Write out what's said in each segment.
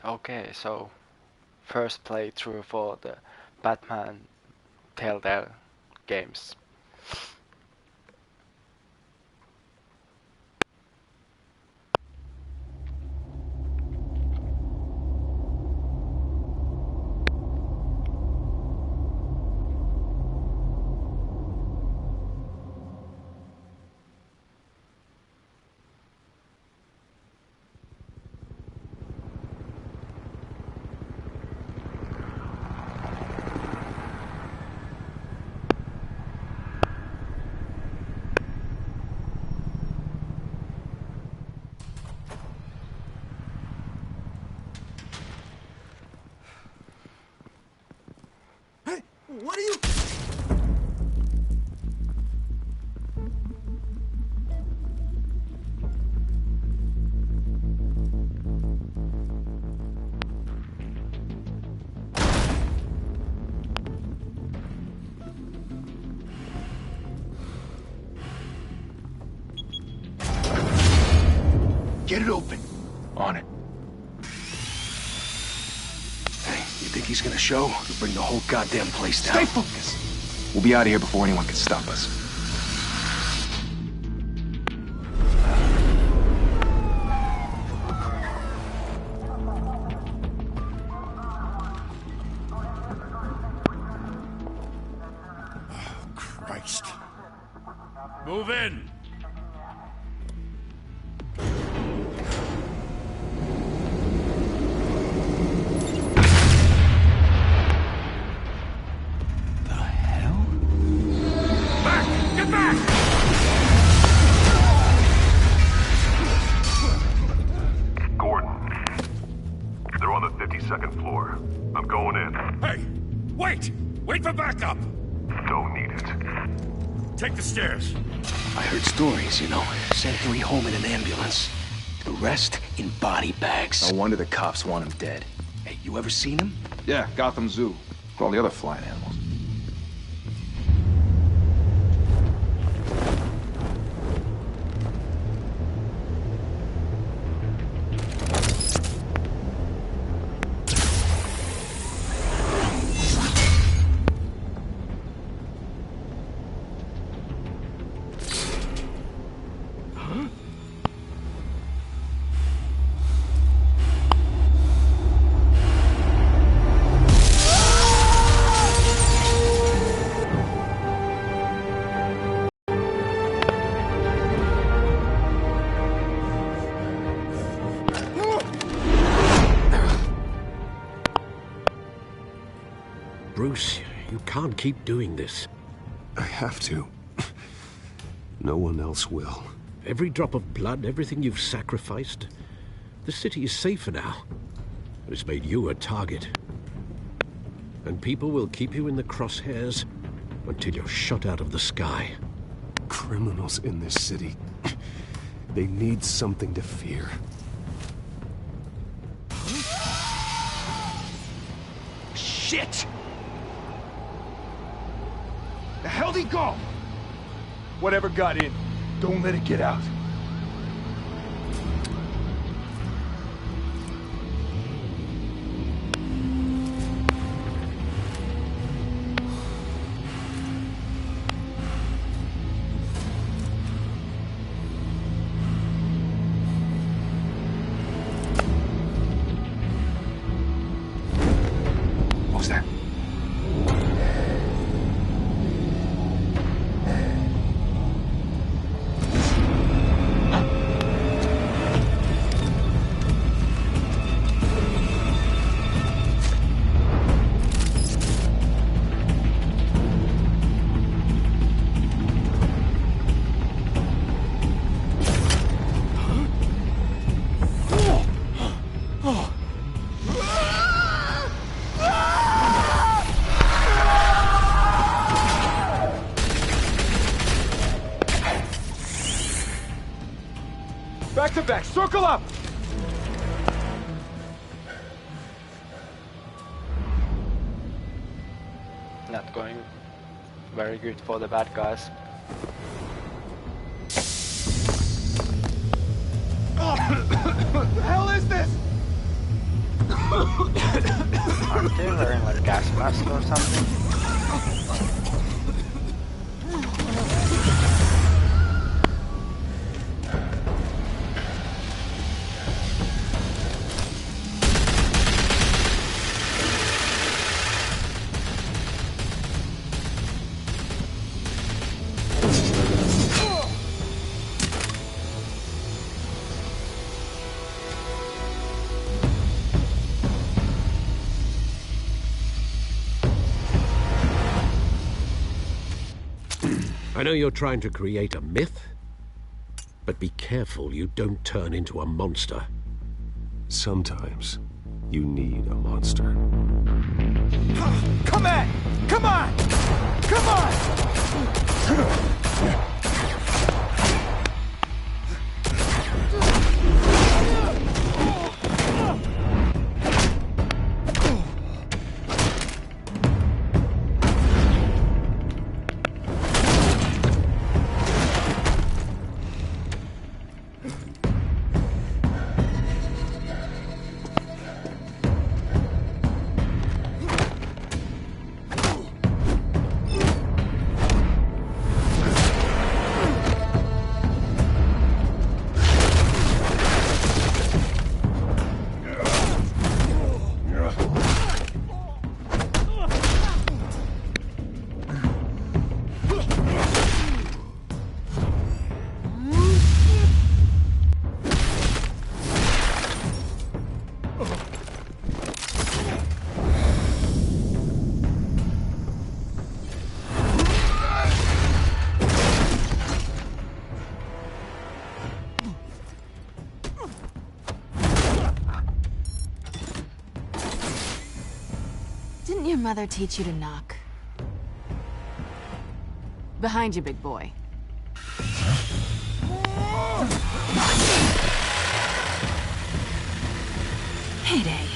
Okay, so first playthrough for the Batman Telltale games. Hey, what are you... Get it open. On it. Hey, you think he's gonna show? He'll bring the whole goddamn place down. Stay focused. We'll be out of here before anyone can stop us. Oh, Christ. Move in! The hell? Back! Get back! Gordon. They're on the 52nd floor. I'm going in. Hey! Wait! Wait for backup! Don't need it. Take the stairs. I heard stories, you know. Sent 3 home in an ambulance. The rest in body bags. No wonder the cops want him dead. Hey, you ever seen him? Yeah, Gotham Zoo. With all the other flying animals. Bruce, you can't keep doing this. I have to. No one else will. Every drop of blood, everything you've sacrificed. The city is safer now. It's made you a target. And people will keep you in the crosshairs until you're shot out of the sky. Criminals in this city. They need something to fear. Shit! The hell'd he go? Whatever got in, don't let it get out. What was that? Back to back, circle up! Not going very good for the bad guys. What the hell is this? he wearing like gas mask or something? I know you're trying to create a myth, but be careful you don't turn into a monster. Sometimes you need a monster. Come on! Come on! Come on! Didn't your mother teach you to knock? Behind you, big boy. Heyday.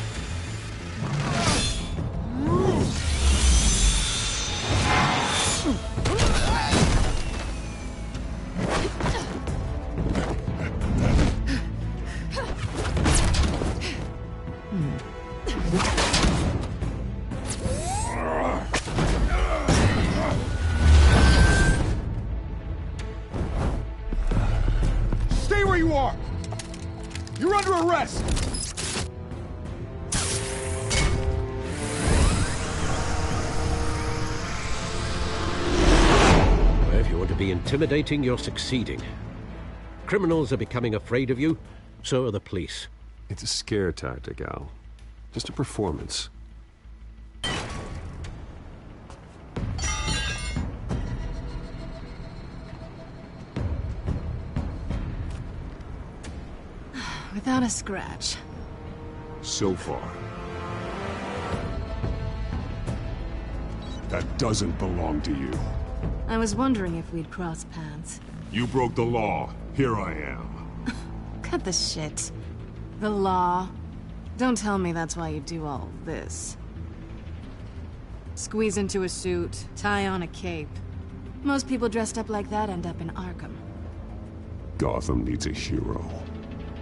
Stay where you are! You're under arrest! Well, if you want to be intimidating, you're succeeding. Criminals are becoming afraid of you, so are the police. It's a scare tactic, Al. Just a performance. Without a scratch. So far. That doesn't belong to you. I was wondering if we'd cross paths. You broke the law. Here I am. Cut the shit. The law. Don't tell me that's why you do all this. Squeeze into a suit, tie on a cape. Most people dressed up like that end up in Arkham. Gotham needs a hero.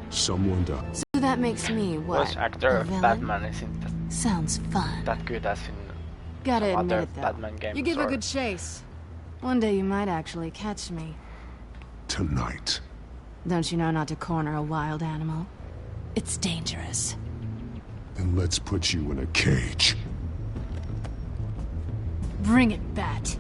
Someone to... So that makes me what? Voice actor a of villain? Batman isn't Sounds fun. that good as in Gotta some admit other it, though. Batman games. You give a or- good chase. One day you might actually catch me. Tonight. Don't you know not to corner a wild animal? It's dangerous. Then let's put you in a cage. Bring it, Bat.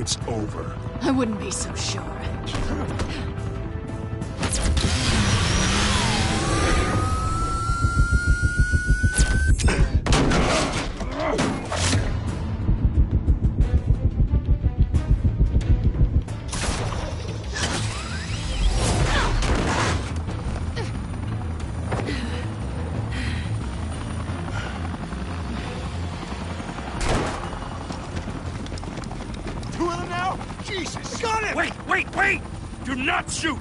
it's over. I wouldn't be so sure. Wait! Do not shoot!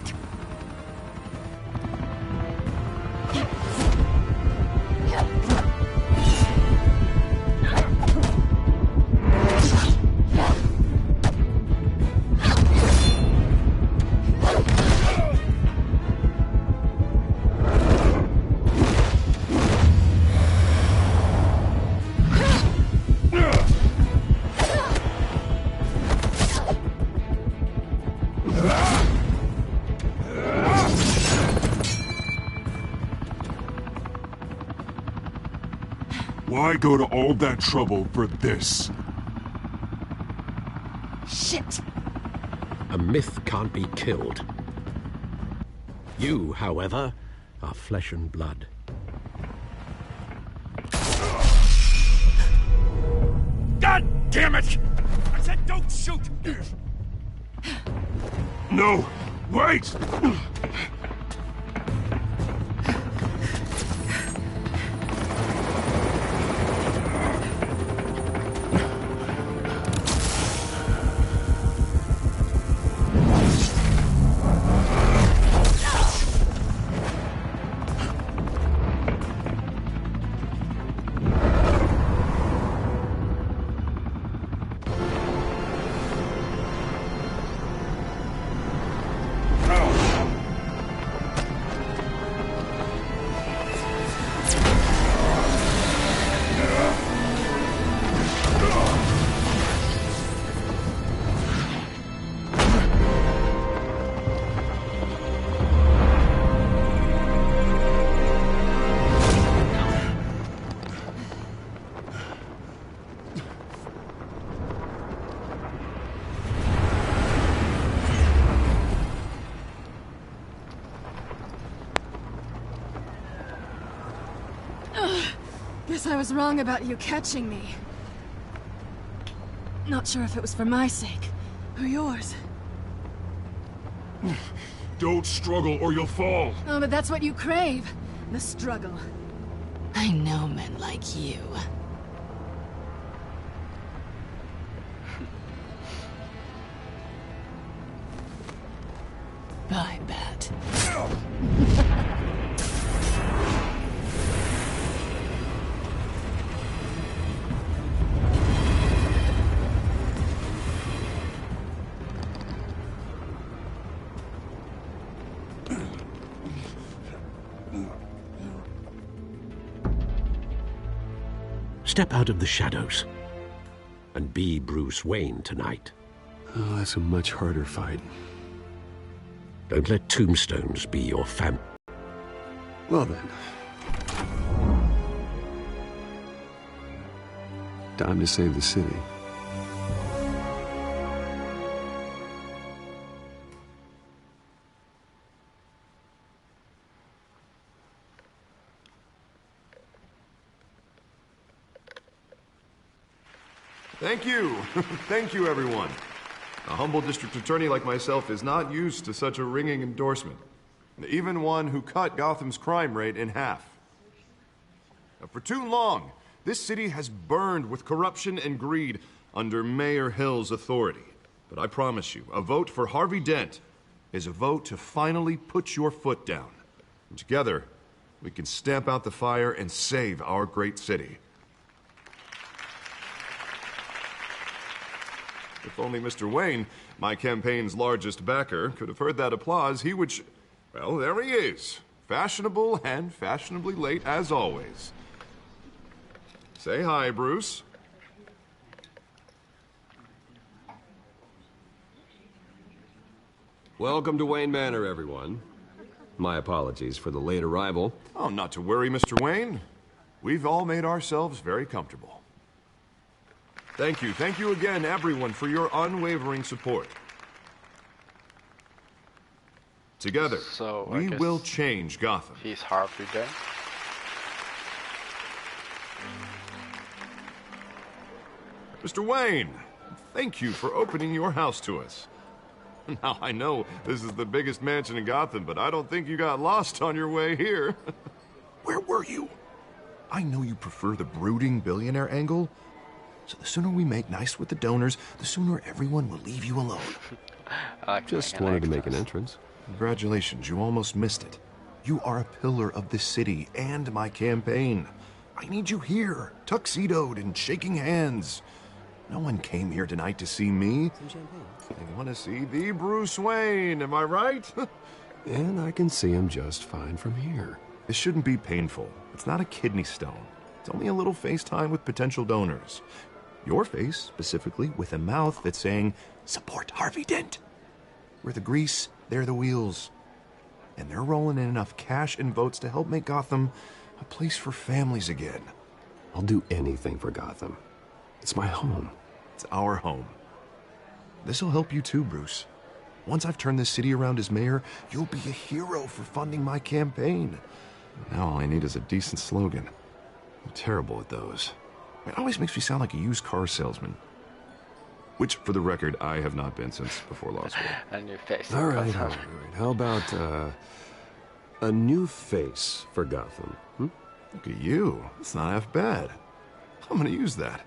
Why go to all that trouble for this? Shit! A myth can't be killed. You, however, are flesh and blood. God damn it! I said don't shoot! No! Wait! Guess I was wrong about you catching me. Not sure if it was for my sake, or yours. Don't struggle or you'll fall. Oh, but that's what you crave. The struggle. I know men like you. I bet. Step out of the shadows and be Bruce Wayne tonight. Oh, that's a much harder fight. Don't let tombstones be your fam. Well then. Time to save the city. Thank you. Thank you, everyone. A humble district attorney like myself is not used to such a ringing endorsement. Even one who cut Gotham's crime rate in half. For too long, this city has burned with corruption and greed under Mayor Hill's authority. But I promise you, a vote for Harvey Dent is a vote to finally put your foot down. And together, we can stamp out the fire and save our great city. If only Mr. Wayne, my campaign's largest backer, could have heard that applause, he would well, there he is. Fashionable and fashionably late as always. Say hi, Bruce. Welcome to Wayne Manor, everyone. My apologies for the late arrival. Oh, not to worry, Mr. Wayne. We've all made ourselves very comfortable. Thank you. Thank you again, everyone, for your unwavering support. Together, So, I we guess will change Gotham. He's Harvey Dent. Mr. Wayne, thank you for opening your house to us. Now, I know this is the biggest mansion in Gotham, but I don't think you got lost on your way here. Where were you? I know you prefer the brooding billionaire angle, so the sooner we make nice with the donors, the sooner everyone will leave you alone. Just wanted to make an entrance. Congratulations, you almost missed it. You are a pillar of this city and my campaign. I need you here, tuxedoed and shaking hands. No one came here tonight to see me. Some champagne. They want to see the Bruce Wayne, am I right? And I can see him just fine from here. This shouldn't be painful. It's not a kidney stone. It's only a little FaceTime with potential donors. Your face, specifically, with a mouth that's saying, support Harvey Dent. We're the grease, they're the wheels. And they're rolling in enough cash and votes to help make Gotham a place for families again. I'll do anything for Gotham. It's my home. It's our home. This'll help you too, Bruce. Once I've turned this city around as mayor, you'll be a hero for funding my campaign. Now all I need is a decent slogan. I'm terrible at those. It always makes me sound like a used car salesman. Which, for the record, I have not been since before law school. A new face. All right. How about, a new face for Gotham? Look at you. It's not half bad. I'm gonna use that.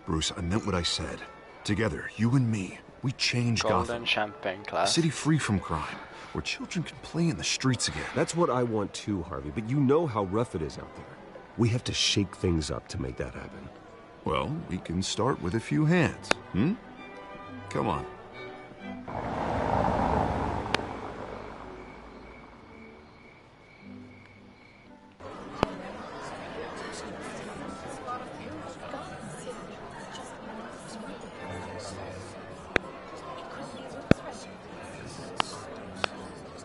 Bruce, I meant what I said. Together, you and me, we change Golden Gotham. champagne A class. city free from crime, where children can play in the streets again. That's what I want too, Harvey, but you know how rough it is out there. We have to shake things up to make that happen. Well, we can start with a few hands, Come on.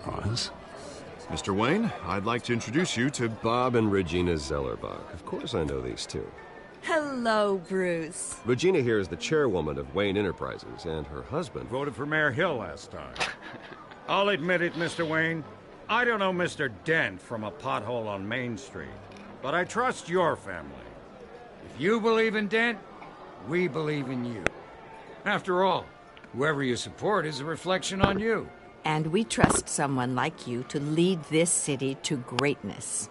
Pause. Mr. Wayne, I'd like to introduce you to Bob and Regina Zellerbach. Of course I know these two. Hello, Bruce. Regina here is the chairwoman of Wayne Enterprises, and her husband... Voted for Mayor Hill last time. I'll admit it, Mr. Wayne. I don't know Mr. Dent from a pothole on Main Street, but I trust your family. If you believe in Dent, we believe in you. After all, whoever you support is a reflection on you. And we trust someone like you to lead this city to greatness.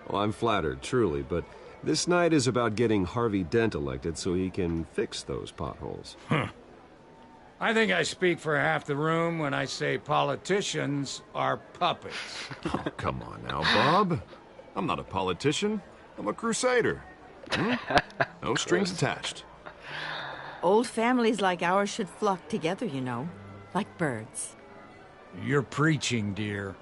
Well, I'm flattered, truly, but this night is about getting Harvey Dent elected so he can fix those potholes. I think I speak for half the room when I say politicians are puppets. Oh, come on now, Bob. I'm not a politician. I'm a crusader. No strings attached. Old families like ours should flock together, you know, like birds. You're preaching, dear.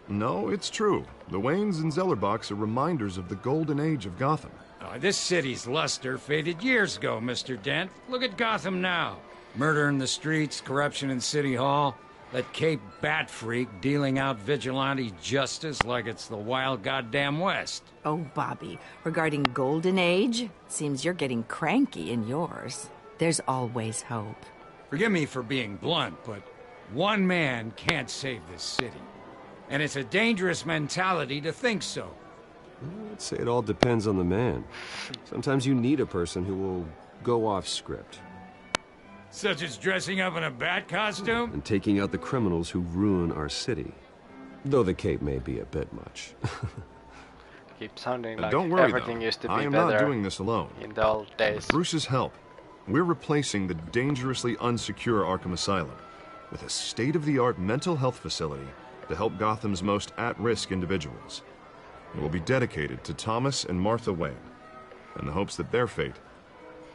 No, it's true. The Waynes and Zellerbachs are reminders of the golden age of Gotham. This city's luster faded years ago, Mr. Dent. Look at Gotham now. Murder in the streets, corruption in City Hall, that Cape Bat freak dealing out vigilante justice like it's the wild goddamn West. Oh, Bobby, regarding Golden Age, seems you're getting cranky in yours. There's always hope. Forgive me for being blunt, but one man can't save this city. And it's a dangerous mentality to think so. I'd say it all depends on the man. Sometimes you need a person who will go off script. Such as dressing up in a bat costume? And taking out the criminals who ruin our city. Though the cape may be a bit much. Keep sounding like don't worry, everything though. used to be I am better not doing this alone. in the old days. With Bruce's help, we're replacing the dangerously unsecure Arkham Asylum with a state-of-the-art mental health facility to help Gotham's most at-risk individuals. It will be dedicated to Thomas and Martha Wayne, in the hopes that their fate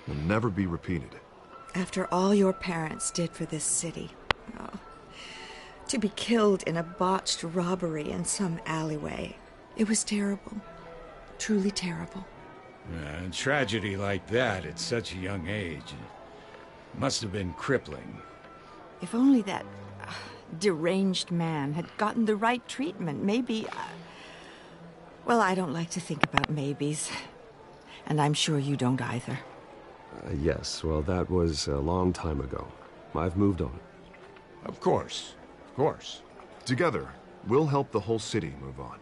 will never be repeated. After all your parents did for this city, to be killed in a botched robbery in some alleyway, it was terrible. Truly terrible. A tragedy like that at such a young age must have been crippling. If only that deranged man had gotten the right treatment, maybe... well, I don't like to think about maybes. And I'm sure you don't either. Yes, well, that was a long time ago. I've moved on. Of course. Of course. Together, we'll help the whole city move on.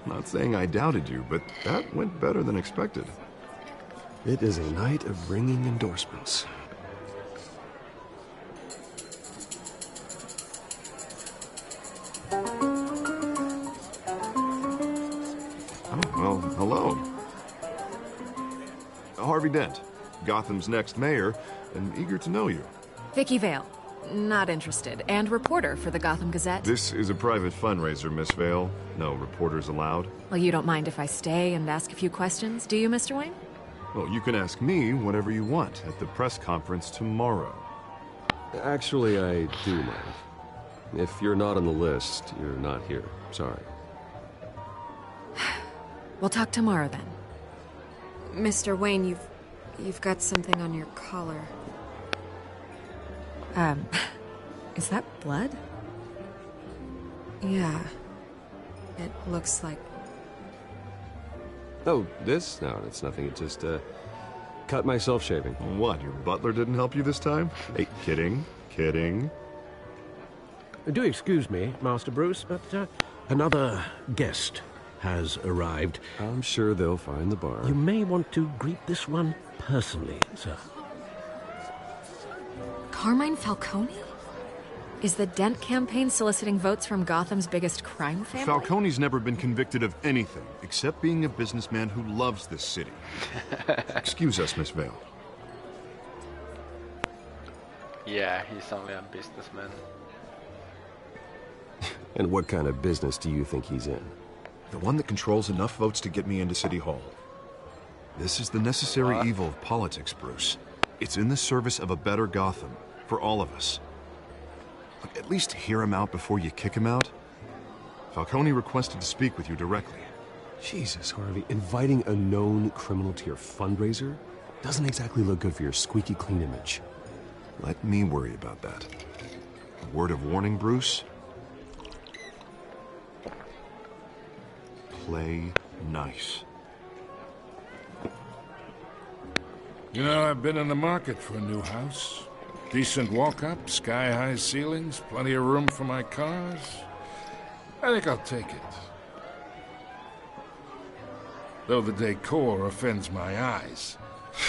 Not saying I doubted you, but that went better than expected. It is a night of ringing endorsements. Oh, well, hello. Harvey Dent, Gotham's next mayor, and eager to know you. Vicky Vale. Not interested. And reporter for the Gotham Gazette. This is a private fundraiser, Miss Vale. No reporters allowed. Well, you don't mind if I stay and ask a few questions, do you, Mr. Wayne? Well, you can ask me whatever you want at the press conference tomorrow. Actually, I do mind. If you're not on the list, you're not here. Sorry. We'll talk tomorrow then. Mr. Wayne, you've got something on your collar. Is that blood? Yeah. It looks like... Oh, this? No, it's nothing. It just, cut myself shaving. What, your butler didn't help you this time? Hey, kidding. Kidding. Do excuse me, Master Bruce, but another guest has arrived. I'm sure they'll find the bar. You may want to greet this one personally, sir. Carmine Falcone? Is the Dent campaign soliciting votes from Gotham's biggest crime family? Falcone's never been convicted of anything, except being a businessman who loves this city. Excuse us, Miss Vale. Yeah, he's only a businessman. And what kind of business do you think he's in? The one that controls enough votes to get me into City Hall. This is the necessary evil of politics, Bruce. It's in the service of a better Gotham, for all of us. Look, at least hear him out before you kick him out. Falcone requested to speak with you directly. Jesus, Harvey, inviting a known criminal to your fundraiser doesn't exactly look good for your squeaky clean image. Let me worry about that. A word of warning, Bruce. Play nice. You know, I've been in the market for a new house. Decent walk-up, sky-high ceilings, plenty of room for my cars. I think I'll take it. Though the decor offends my eyes.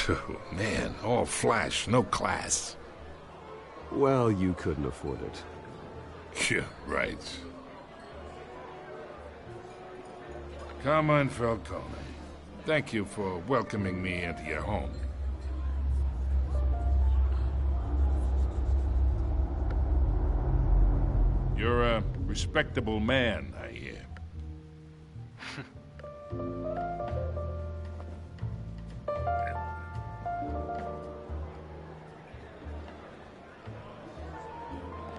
Oh, man, all flash, no class. Well, you couldn't afford it. Yeah, right. Carmine Falcone, thank you for welcoming me into your home. You're a respectable man, I hear.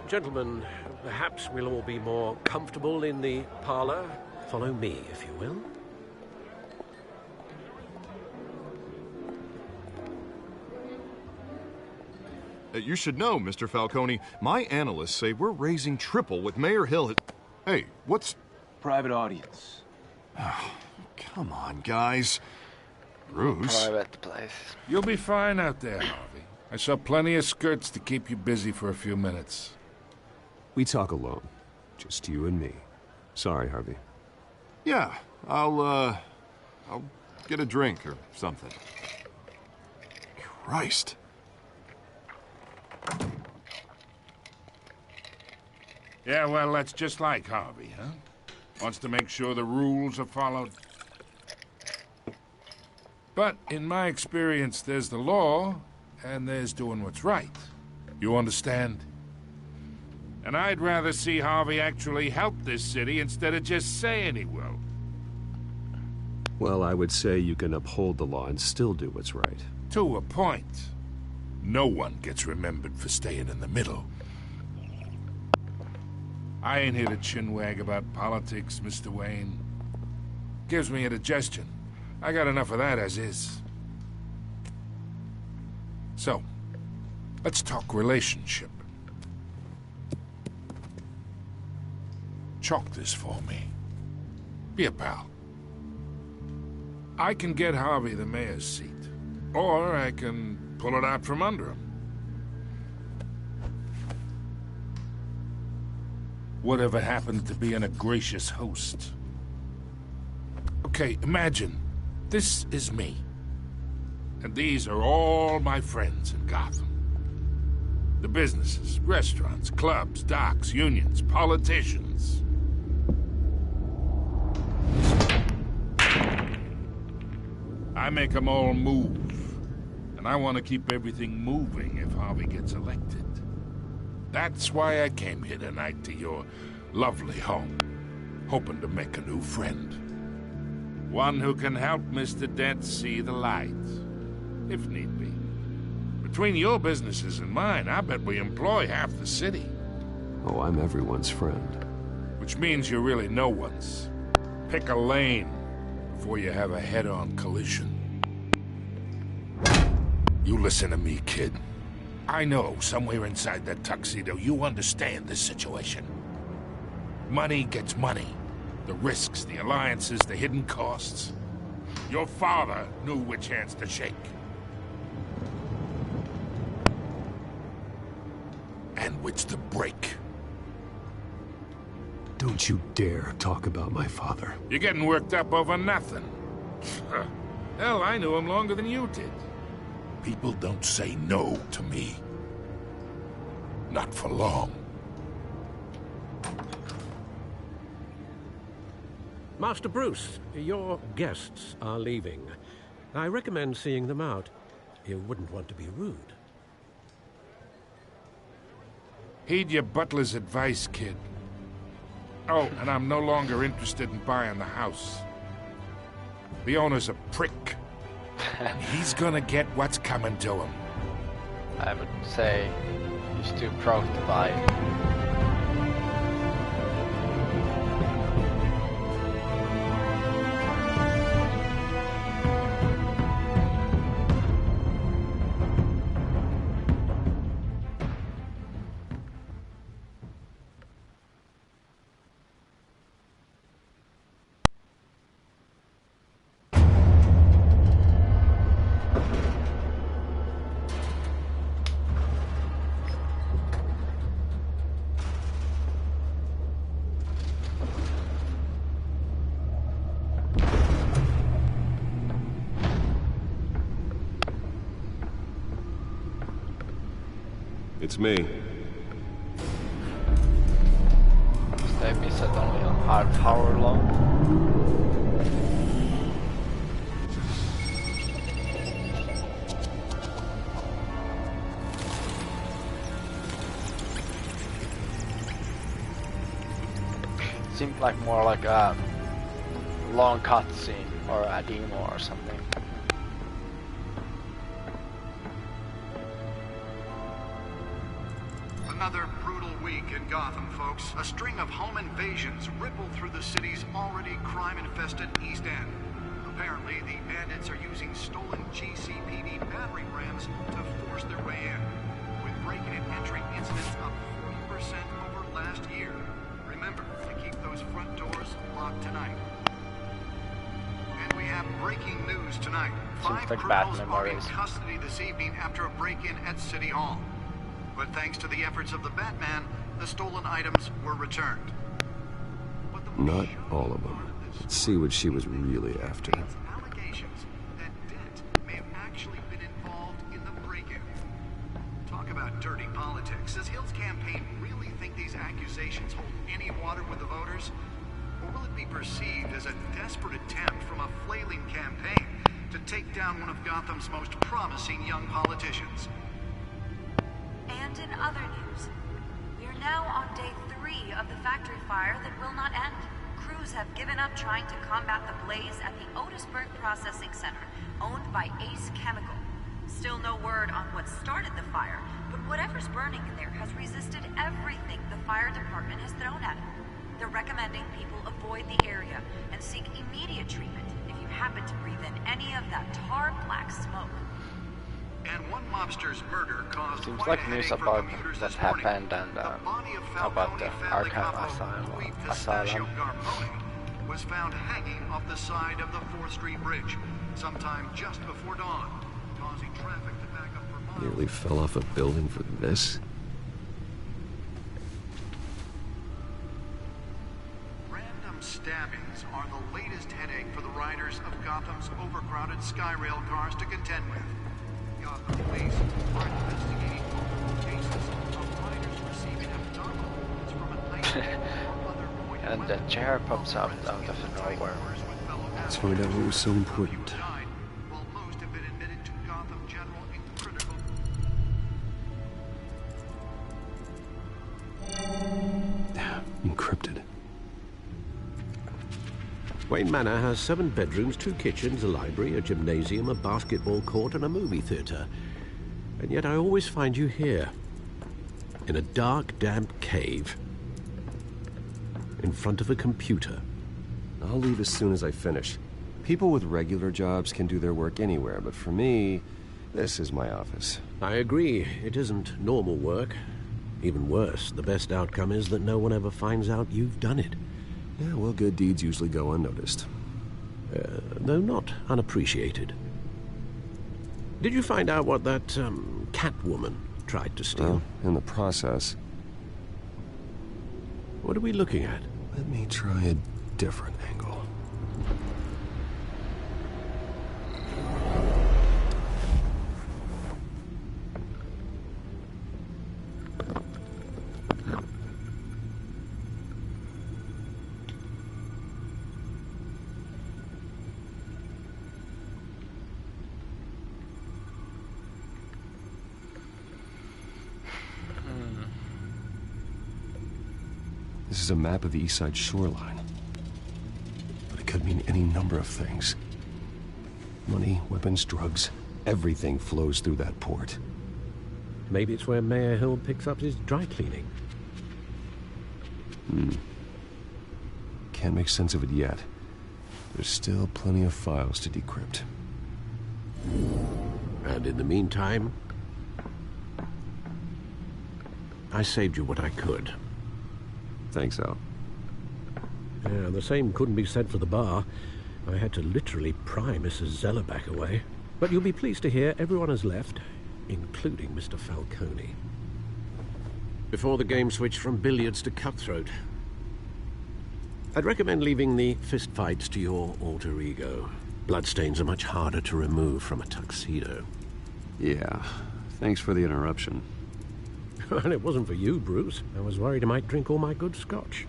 Gentlemen, perhaps we'll all be more comfortable in the parlor. Follow me, if you will. You should know, Mr. Falcone, my analysts say we're raising triple with Mayor Hill. Hey, what's... Private audience. Oh, come on, guys. Bruce. Private place. You'll be fine out there, Harvey. I saw plenty of skirts to keep you busy for a few minutes. We talk alone. Just you and me. Sorry, Harvey. Yeah, I'll get a drink or something. Christ. Yeah, well, that's just like Harvey, huh? Wants to make sure the rules are followed. But in my experience, there's the law, and there's doing what's right. You understand? And I'd rather see Harvey actually help this city instead of just saying he will. Well, I would say you can uphold the law and still do what's right. To a point. No one gets remembered for staying in the middle. I ain't here to chinwag about politics, Mr. Wayne. Gives me indigestion. I got enough of that as is. So, let's talk relationship. Chalk this for me. Be a pal. I can get Harvey the mayor's seat, or I can pull it out from under him. Whatever happened to being a gracious host? Okay, imagine, this is me. And these are all my friends in Gotham. The businesses, restaurants, clubs, docks, unions, politicians. I make them all move. And I want to keep everything moving if Harvey gets elected. That's why I came here tonight to your lovely home, hoping to make a new friend. One who can help Mr. Dent see the light, if need be. Between your businesses and mine, I bet we employ half the city. Oh, I'm everyone's friend. Which means you're really no one's. Pick a lane before you have a head-on collision. You listen to me, kid. I know somewhere inside that tuxedo you understand this situation. Money gets money. The risks, the alliances, the hidden costs. Your father knew which hands to shake. And which to break. Don't you dare talk about my father. You're getting worked up over nothing. Hell, I knew him longer than you did. People don't say no to me. Not for long. Master Bruce, your guests are leaving. I recommend seeing them out. You wouldn't want to be rude. Heed your butler's advice, kid. Oh, and I'm no longer interested in buying the house. The owner's a prick. And he's gonna get what's coming to him. I would say he's too proud to buy. It's me. Stay be set only on hard power low. Seemed like more like a long cutscene or a demo or something. Another brutal week in Gotham, folks. A string of home invasions ripple through the city's already crime-infested East End. Apparently, the bandits are using stolen GCPD battering rams to force their way in, with break-in and entry incidents up 40% over last year. Remember to keep those front doors locked tonight. And we have breaking news tonight. 5 criminals are in custody this evening after a break-in at City Hall. But thanks to the efforts of the Batman, the stolen items were returned. Not all of them. Let's see what she was really after. Allegations that Dent may have actually been involved in the break-in. Talk about dirty politics. Does Hill's campaign really think these accusations hold any water with the voters? Or will it be perceived as a desperate attempt from a flailing campaign to take down one of Gotham's most promising young politicians? And in other news, we are now on day 3 of the factory fire that will not end. Crews have given up trying to combat the blaze at the Otisburg Processing Center, owned by Ace Chemical. Still no word on what started the fire, but whatever's burning in there has resisted everything the fire department has thrown at it. They're recommending people avoid the area and seek immediate treatment if you happen to breathe in any of that tar black smoke. And one mobster's murder caused Seems quite like a news headache for about commuters what this morning. happened and about the Arkham Asylum. was found hanging off the side of the 4th Street Bridge sometime just before dawn, causing traffic to back up for miles. Nearly fell off a building for this. Random stabbings are the latest headache for the riders of Gotham's overcrowded Skyrail cars to contend with. Gotham police are investigating multiple cases of riders receiving abdominal wounds from a knife or other pointed And the chair pops out of nowhere. Let's find out what was so important. while most have been admitted to Gotham General in critical... Encrypted. Wayne Manor has 7 bedrooms, 2 kitchens, a library, a gymnasium, a basketball court, and a movie theatre. And yet I always find you here, in a dark, damp cave, in front of a computer. I'll leave as soon as I finish. People with regular jobs can do their work anywhere, but for me, this is my office. I agree. It isn't normal work. Even worse, the best outcome is that no one ever finds out you've done it. Yeah, well, good deeds usually go unnoticed. Though not unappreciated. Did you find out what that, Catwoman tried to steal? Well, in the process. What are we looking at? Let me try a different angle. This is a map of the East Side shoreline. But it could mean any number of things. Money, weapons, drugs, everything flows through that port. Maybe it's where Mayor Hill picks up his dry cleaning. Can't make sense of it yet. There's still plenty of files to decrypt. And in the meantime, I saved you what I could. Thanks, Al. Yeah, the same couldn't be said for the bar. I had to literally pry Mrs. Zeller back away. But you'll be pleased to hear everyone has left, including Mr. Falcone. Before the game switched from billiards to cutthroat. I'd recommend leaving the fistfights to your alter ego. Bloodstains are much harder to remove from a tuxedo. Yeah, thanks for the interruption. Well, it wasn't for you, Bruce. I was worried I might drink all my good scotch.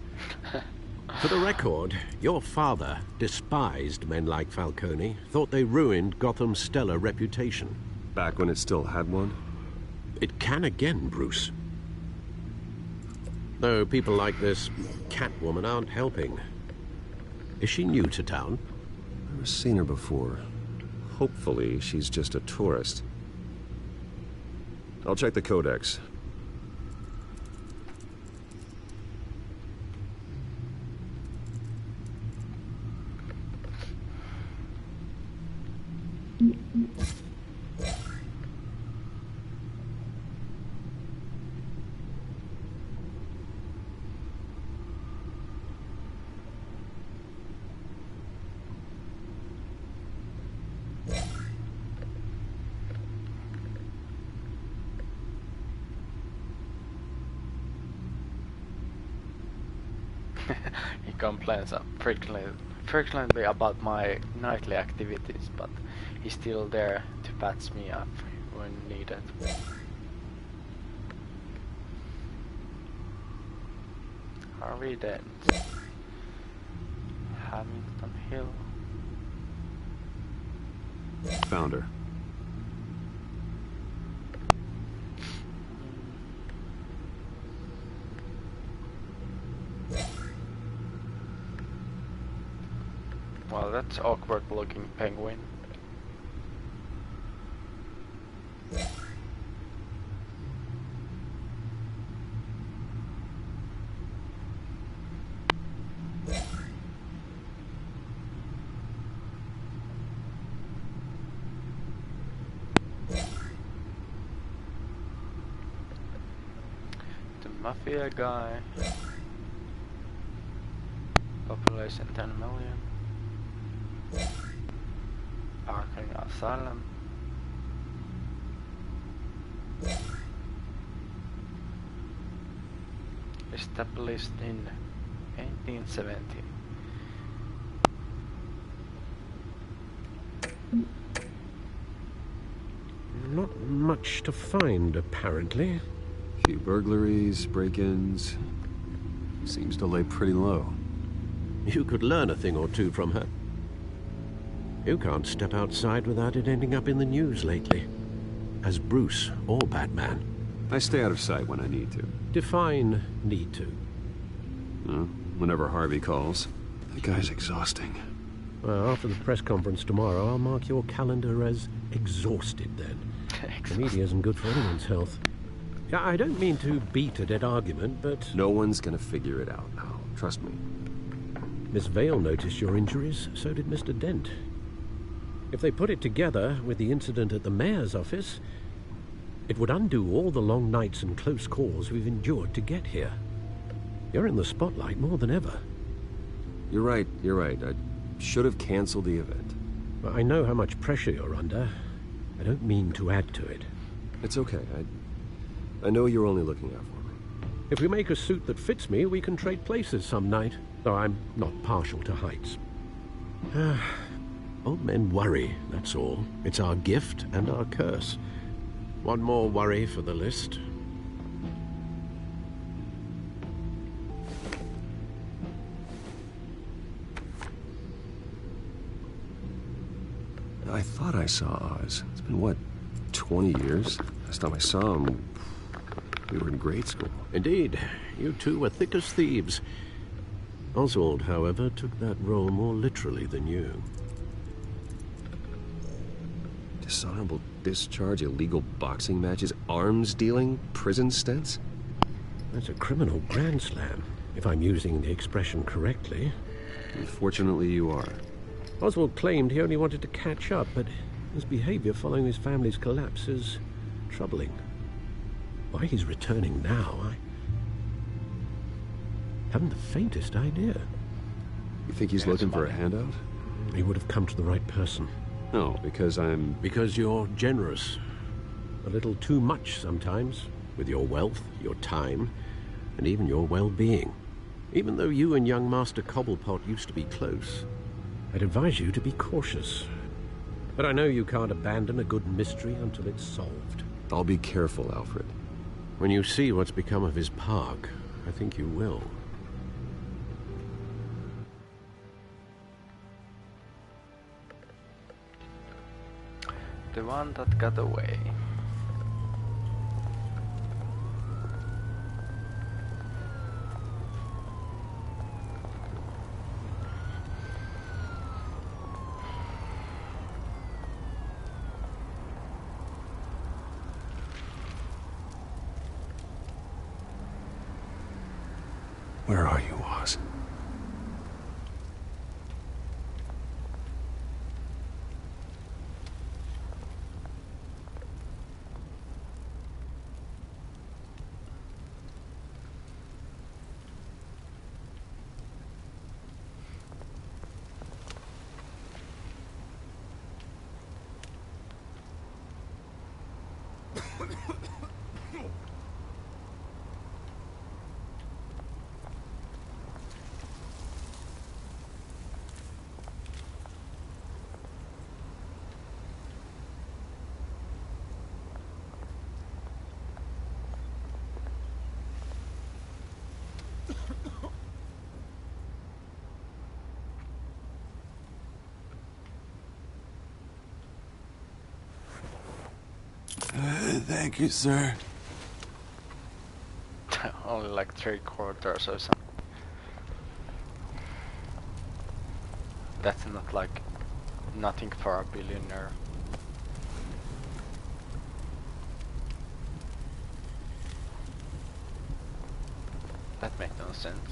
For the record, your father despised men like Falcone, thought they ruined Gotham's stellar reputation. Back when it still had one? It can again, Bruce. Though people like this Catwoman aren't helping. Is she new to town? I've never seen her before. Hopefully, she's just a tourist. I'll check the codex. He complains frequently about my nightly activities, but he's still there to patch me up when needed. Harvey Dent. Hamilton Hill. Found her. Well, that's awkward looking penguin. The mafia guy. Popular population 10 million. Arcane Asylum. Established in 1870. Not much to find, apparently. Few burglaries, break-ins. Seems to lay pretty low. You could learn a thing or two from her. You can't step outside without it ending up in the news lately. As Bruce or Batman. I stay out of sight when I need to. Define need to. Whenever Harvey calls. That guy's exhausting. Well, after the press conference tomorrow, I'll mark your calendar as exhausted then. The media isn't good for anyone's health. I don't mean to beat a dead argument, but... No one's gonna figure it out now. Trust me. Miss Vale noticed your injuries, so did Mr. Dent. If they put it together with the incident at the mayor's office, it would undo all the long nights and close calls we've endured to get here. You're in the spotlight more than ever. You're right. I should have canceled the event. Well, I know how much pressure you're under. I don't mean to add to it. It's okay. I know you're only looking out for me. If we make a suit that fits me, we can trade places some night. Though I'm not partial to heights. Old men worry, that's all. It's our gift and our curse. One more worry for the list. I thought I saw Oz. It's been, what, 20 years? Last time I saw him, we were in grade school. Indeed. You two were thick as thieves. Oswald, however, took that role more literally than you. Dishonorable discharge, illegal boxing matches, arms dealing, prison stints? That's a criminal grand slam, if I'm using the expression correctly. Unfortunately, you are. Oswald claimed he only wanted to catch up, but his behavior following his family's collapse is troubling. Why he's returning now, I haven't the faintest idea. You think he's looking for a handout? He would have come to the right person. No, because I'm... Because you're generous. A little too much sometimes, with your wealth, your time, and even your well-being. Even though you and young Master Cobblepot used to be close, I'd advise you to be cautious. But I know you can't abandon a good mystery until it's solved. I'll be careful, Alfred. When you see what's become of his park, I think you will. The one that got away. Where are you, Oz? Thank you, sir. Only like 3/4 or something. That's not like nothing for a billionaire. That makes no sense.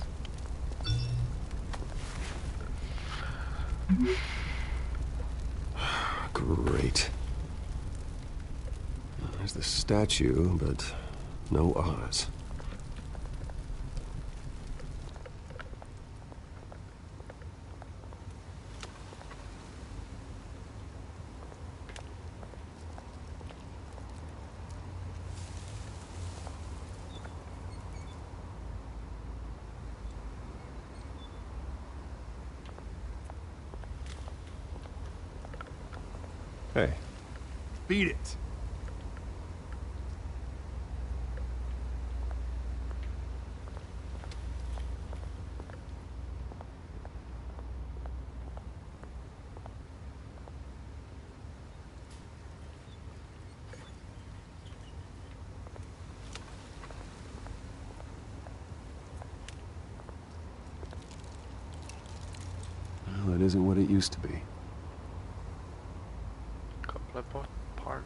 Great. There's the statue, but no Oz. Hey. Beat it. Well, it isn't what it used to be. Couplepot Park.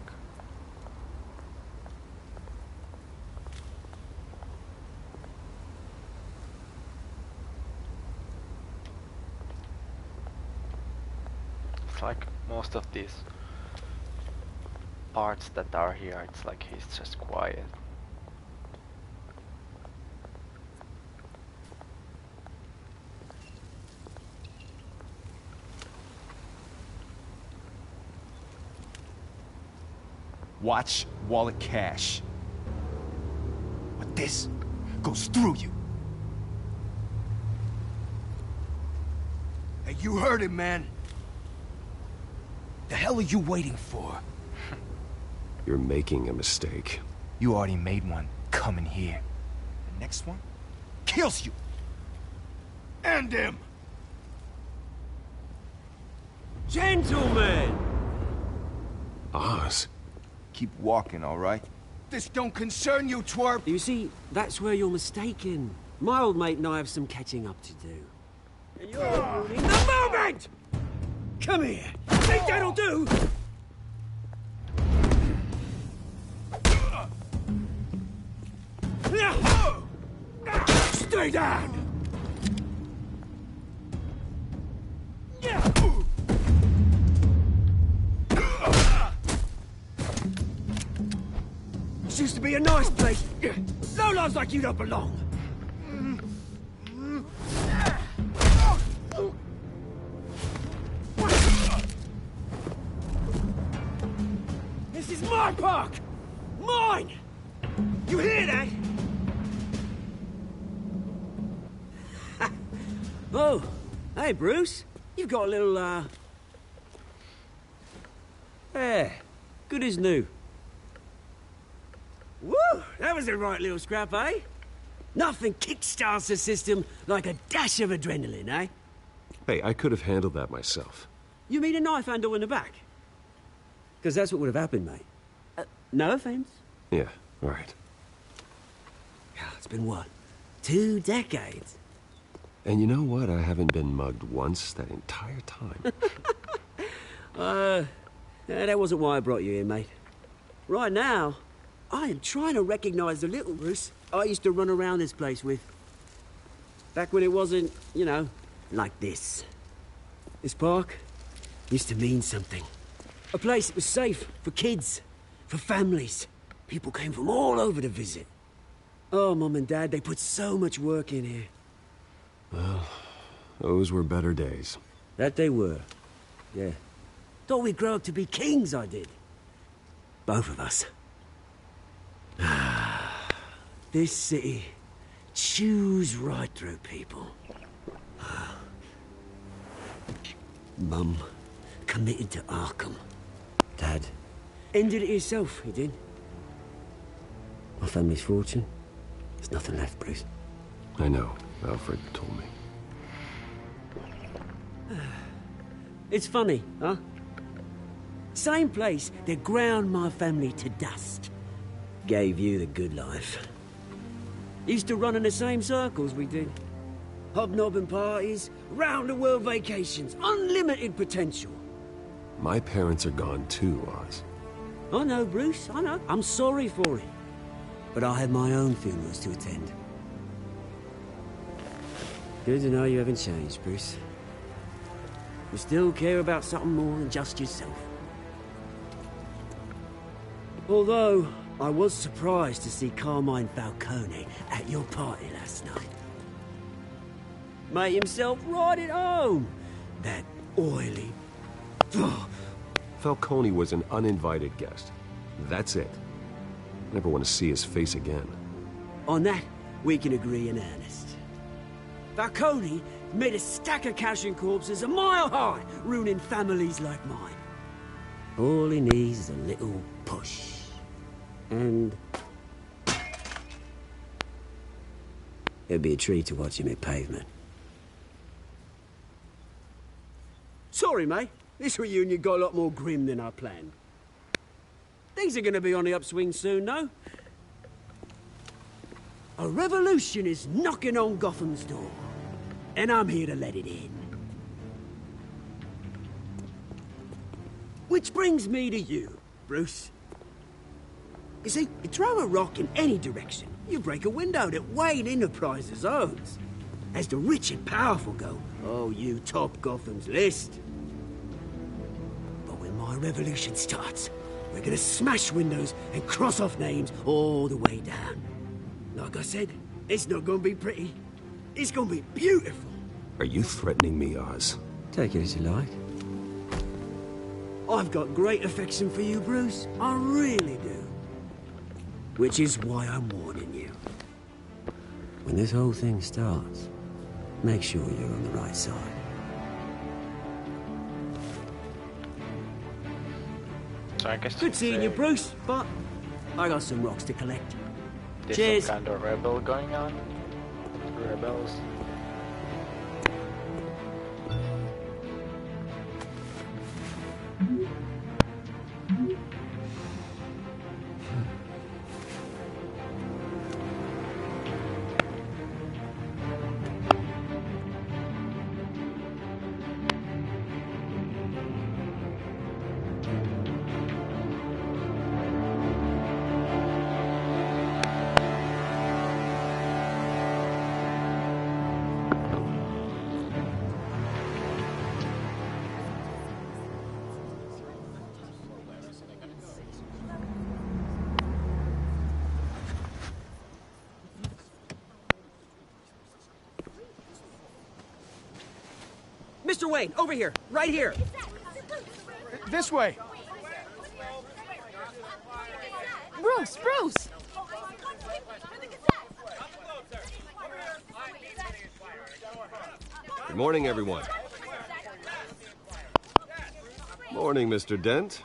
It's like most of these parts that are here, it's like he's just quiet. Watch wallet cash. But this goes through you. Hey, you heard it, man. The hell are you waiting for? You're making a mistake. You already made one coming here. The next one kills you. And him. Gentlemen! Oz. Keep walking, all right? This don't concern you, twerp! You see, that's where you're mistaken. My old mate and I have some catching up to do. And you're ruining the moment! Come here! Think that'll do? Stay down! This used to be a nice place. Lowlifes like you don't belong. This is my park! Mine! You hear that? Oh, hey, Bruce. You've got a little, Yeah, good as new. Woo! That was a right little scrap, eh? Nothing kickstarts the system like a dash of adrenaline, eh? Hey, I could have handled that myself. You mean a knife handle in the back? Because that's what would have happened, mate. No offense. Yeah, all right. It's been, what, 2 decades? And you know what? I haven't been mugged once that entire time. That wasn't why I brought you here, mate. Right now, I am trying to recognize the little Bruce I used to run around this place with. Back when it wasn't, you know, like this. This park used to mean something. A place that was safe for kids, for families. People came from all over to visit. Oh, Mum and Dad, they put so much work in here. Well, those were better days. That they were. Yeah. Thought we'd grow up to be kings, I did. Both of us. This city chews right through people. Mum committed to Arkham. Dad ended it himself, he did. My family's fortune. There's nothing left, Bruce. I know. Alfred told me. It's funny, huh? Same place that ground my family to dust. Gave you the good life. Used to run in the same circles we did. Hobnobbing parties, round-the-world vacations, unlimited potential. My parents are gone too, Oz. I know, Bruce, I know. I'm sorry for it. But I have my own funerals to attend. Good to know you haven't changed, Bruce. You still care about something more than just yourself. Although, I was surprised to see Carmine Falcone at your party last night. Made himself right at home. That oily... Falcone was an uninvited guest. That's it. Never want to see his face again. On that, we can agree in earnest. Falcone made a stack of cash and corpses a mile high, ruining families like mine. All he needs is a little push. And... it'd be a treat to watch him hit pavement. Sorry, mate. This reunion got a lot more grim than I planned. Things are gonna be on the upswing soon, though. A revolution is knocking on Gotham's door. And I'm here to let it in. Which brings me to you, Bruce. You see, you throw a rock in any direction, you break a window that Wayne Enterprises owns. As the rich and powerful go, oh, you top Gotham's list. But when my revolution starts, we're gonna smash windows and cross off names all the way down. Like I said, it's not gonna be pretty. It's gonna be beautiful. Are you threatening me, Oz? Take it as you like. I've got great affection for you, Bruce. I really do. Which is why I'm warning you. When this whole thing starts, make sure you're on the right side. So I guess Good seeing you, Bruce, but I got some rocks to collect. there's Cheers. some kind of rebel going on. Rebels. Mr. Wayne, over here, right here. This way. Bruce, Bruce! Good morning, everyone. Morning, Mr. Dent.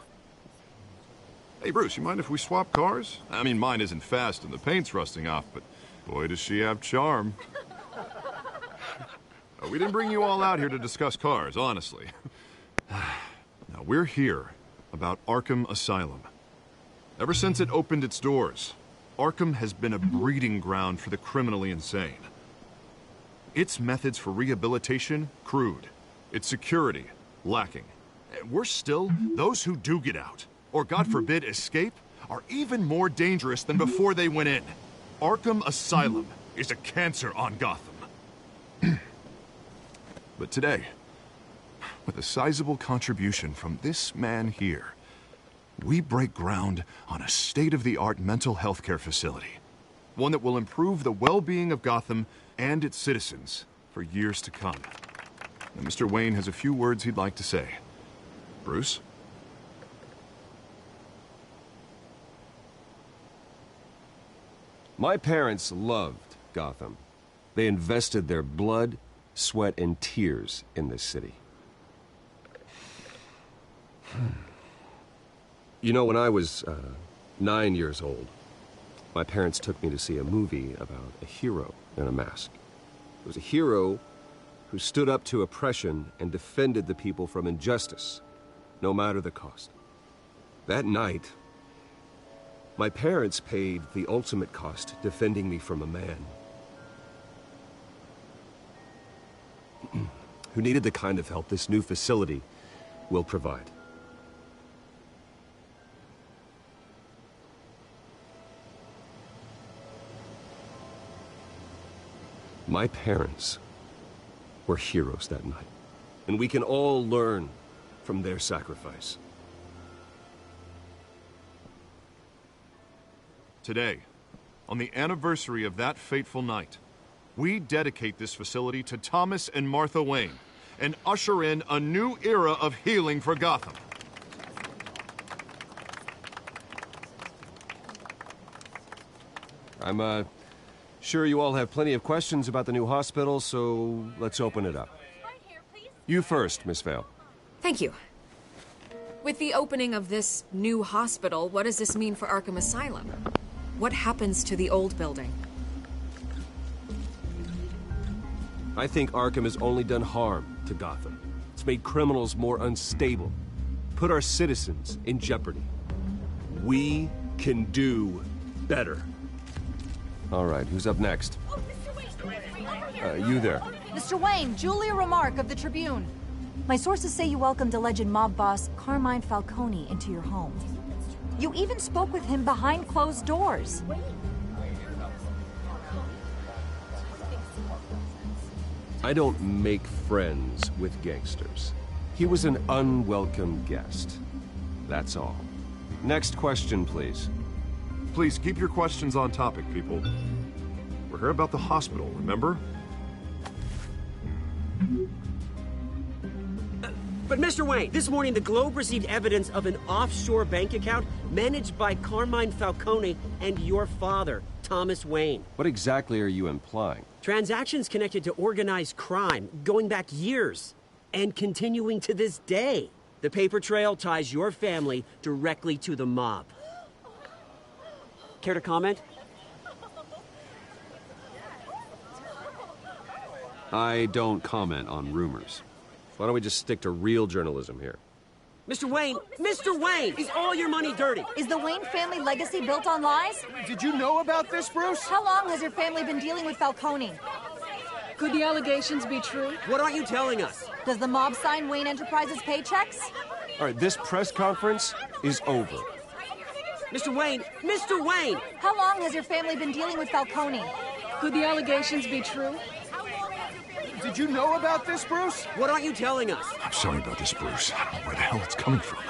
Hey, Bruce, you mind if we swap cars? I mean, mine isn't fast and the paint's rusting off, but boy, does she have charm. We didn't bring you all out here to discuss cars, honestly. Now, we're here about Arkham Asylum. Ever since it opened its doors, Arkham has been a breeding ground for the criminally insane. Its methods for rehabilitation, crude. Its security, lacking. Worse still, those who do get out, or God forbid escape, are even more dangerous than before they went in. Arkham Asylum is a cancer on Gotham. But today, with a sizable contribution from this man here, we break ground on a state-of-the-art mental health care facility. One that will improve the well-being of Gotham and its citizens for years to come. And Mr. Wayne has a few words he'd like to say. Bruce? My parents loved Gotham. They invested their blood, sweat, and tears in this city. You know, when I was 9 years old, my parents took me to see a movie about a hero in a mask. It was a hero who stood up to oppression and defended the people from injustice, no matter the cost. That night, my parents paid the ultimate cost defending me from a man who needed the kind of help this new facility will provide. My parents were heroes that night, and we can all learn from their sacrifice. Today, on the anniversary of that fateful night, we dedicate this facility to Thomas and Martha Wayne and usher in a new era of healing for Gotham. I'm sure you all have plenty of questions about the new hospital, so let's open it up. You first, Miss Vale. Thank you. With the opening of this new hospital, what does this mean for Arkham Asylum? What happens to the old building? I think Arkham has only done harm to Gotham. It's made criminals more unstable, put our citizens in jeopardy. We can do better. All right, who's up next? You there. Mr. Wayne, Julia Remark of the Tribune. My sources say you welcomed alleged mob boss Carmine Falcone into your home. You even spoke with him behind closed doors. I don't make friends with gangsters. He was an unwelcome guest. That's all. Next question, please. Please keep your questions on topic, people. We're here about the hospital, remember? But Mr. Wayne, this morning the Globe received evidence of an offshore bank account managed by Carmine Falcone and your father, Thomas Wayne. What exactly are you implying? Transactions connected to organized crime, going back years, and continuing to this day. The paper trail ties your family directly to the mob. Care to comment? I don't comment on rumors. Why don't we just stick to real journalism here? Mr. Wayne, is all your money dirty? Is the Wayne family legacy built on lies? Did you know about this, Bruce? How long has your family been dealing with Falcone? Could the allegations be true? What aren't you telling us? Does the mob sign Wayne Enterprises paychecks? All right, this press conference is over. Mr. Wayne! How long has your family been dealing with Falcone? Could the allegations be true? Did you know about this, Bruce? What aren't you telling us? I'm sorry about this, Bruce. I don't know where the hell it's coming from.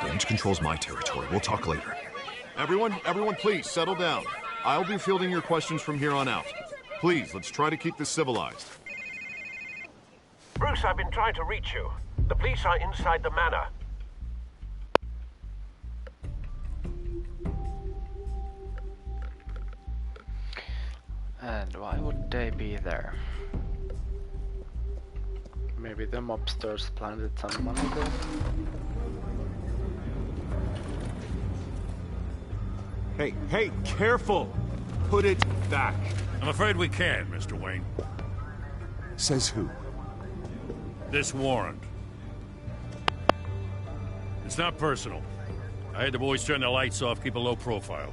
Damage control's my territory. We'll talk later. Everyone, please, settle down. I'll be fielding your questions from here on out. Please, let's try to keep this civilized. Bruce, I've been trying to reach you. The police are inside the manor. And why would they be there? Maybe the mobsters planted some money there? Hey, careful! Put it back. I'm afraid we can't, Mr. Wayne. Says who? This warrant. It's not personal. I had the boys turn the lights off, keep a low profile.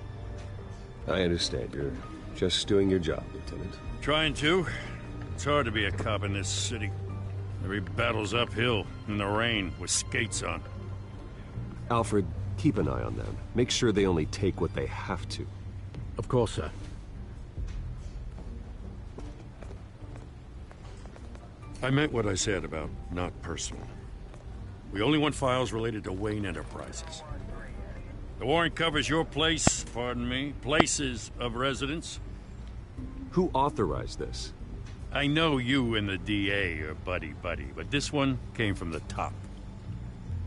I understand. You're just doing your job, Lieutenant. Trying to. It's hard to be a cop in this city. Every battle's uphill, in the rain, with skates on. Alfred, keep an eye on them. Make sure they only take what they have to. Of course, sir. I meant what I said about not personal. We only want files related to Wayne Enterprises. The warrant covers your places of residence. Who authorized this? I know you and the DA are buddy-buddy, but this one came from the top.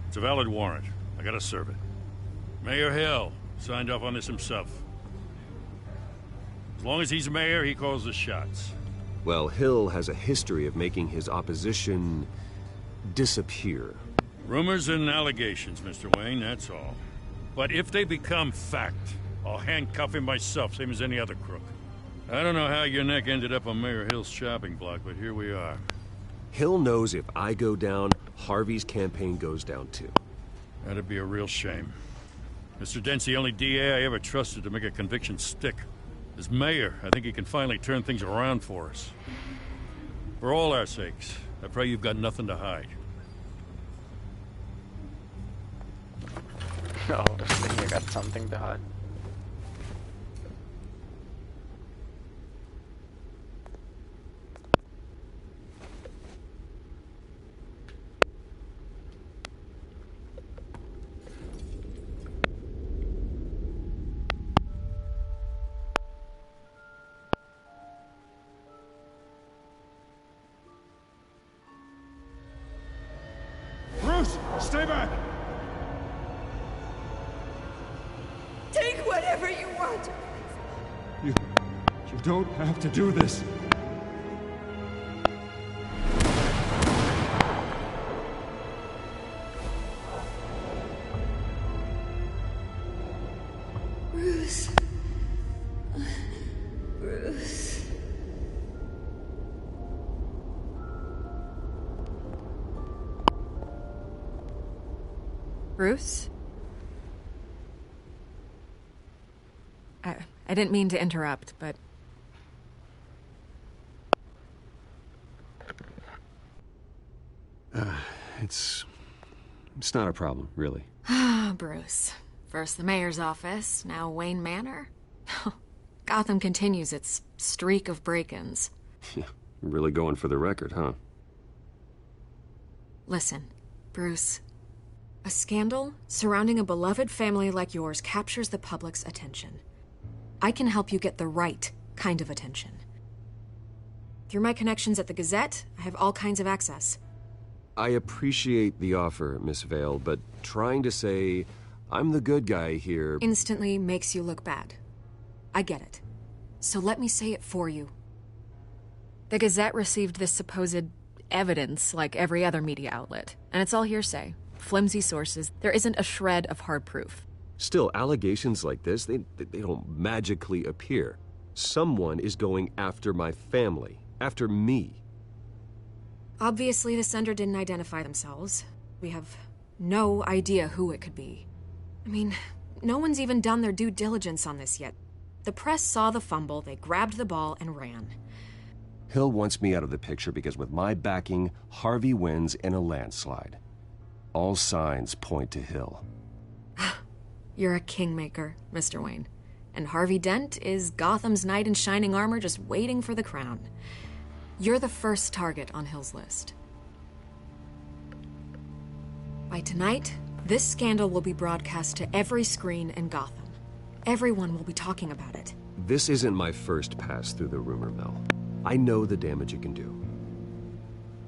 It's a valid warrant. I gotta serve it. Mayor Hill signed off on this himself. As long as he's mayor, he calls the shots. Well, Hill has a history of making his opposition disappear. Rumors and allegations, Mr. Wayne, that's all. But if they become fact, I'll handcuff him myself, same as any other crook. I don't know how your neck ended up on Mayor Hill's shopping block, but here we are. Hill knows if I go down, Harvey's campaign goes down too. That'd be a real shame. Mr. Dent's the only DA I ever trusted to make a conviction stick. As mayor, I think he can finally turn things around for us. For all our sakes, I pray you've got nothing to hide. No, I think you got something to hide. Bruce, stay back! Take whatever you want. You don't have to do this. Bruce? I didn't mean to interrupt, but... It's not a problem, really. Ah, Bruce. First the mayor's office, now Wayne Manor. Gotham continues its streak of break-ins. Yeah, really going for the record, huh? Listen, Bruce. A scandal surrounding a beloved family like yours captures the public's attention. I can help you get the right kind of attention. Through my connections at the Gazette, I have all kinds of access. I appreciate the offer, Miss Vale, but trying to say I'm the good guy here... instantly makes you look bad. I get it. So let me say it for you. The Gazette received this supposed evidence like every other media outlet, and it's all hearsay. Flimsy sources. There isn't a shred of hard proof. Still, allegations like this, they don't magically appear. Someone is going after my family, after me. Obviously, the sender didn't identify themselves. We have no idea who it could be. I mean, no one's even done their due diligence on this yet. The press saw the fumble, they grabbed the ball and ran. Hill wants me out of the picture because with my backing, Harvey wins in a landslide. All signs point to Hill. You're a kingmaker, Mr. Wayne. And Harvey Dent is Gotham's knight in shining armor just waiting for the crown. You're the first target on Hill's list. By tonight, this scandal will be broadcast to every screen in Gotham. Everyone will be talking about it. This isn't my first pass through the rumor mill. I know the damage it can do.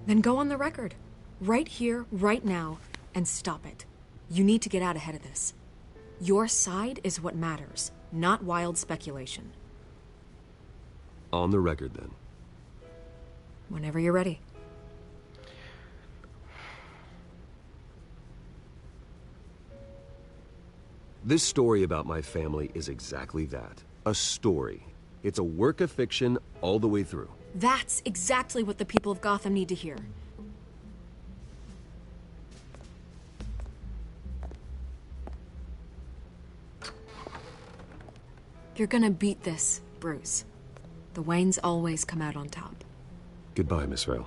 Then go on the record. Right here, right now, and stop it. You need to get out ahead of this. Your side is what matters, not wild speculation. On the record, then. Whenever you're ready. This story about my family is exactly that. A story. It's a work of fiction all the way through. That's exactly what the people of Gotham need to hear. You're gonna beat this, Bruce. The Waynes always come out on top. Goodbye, Miss Vale.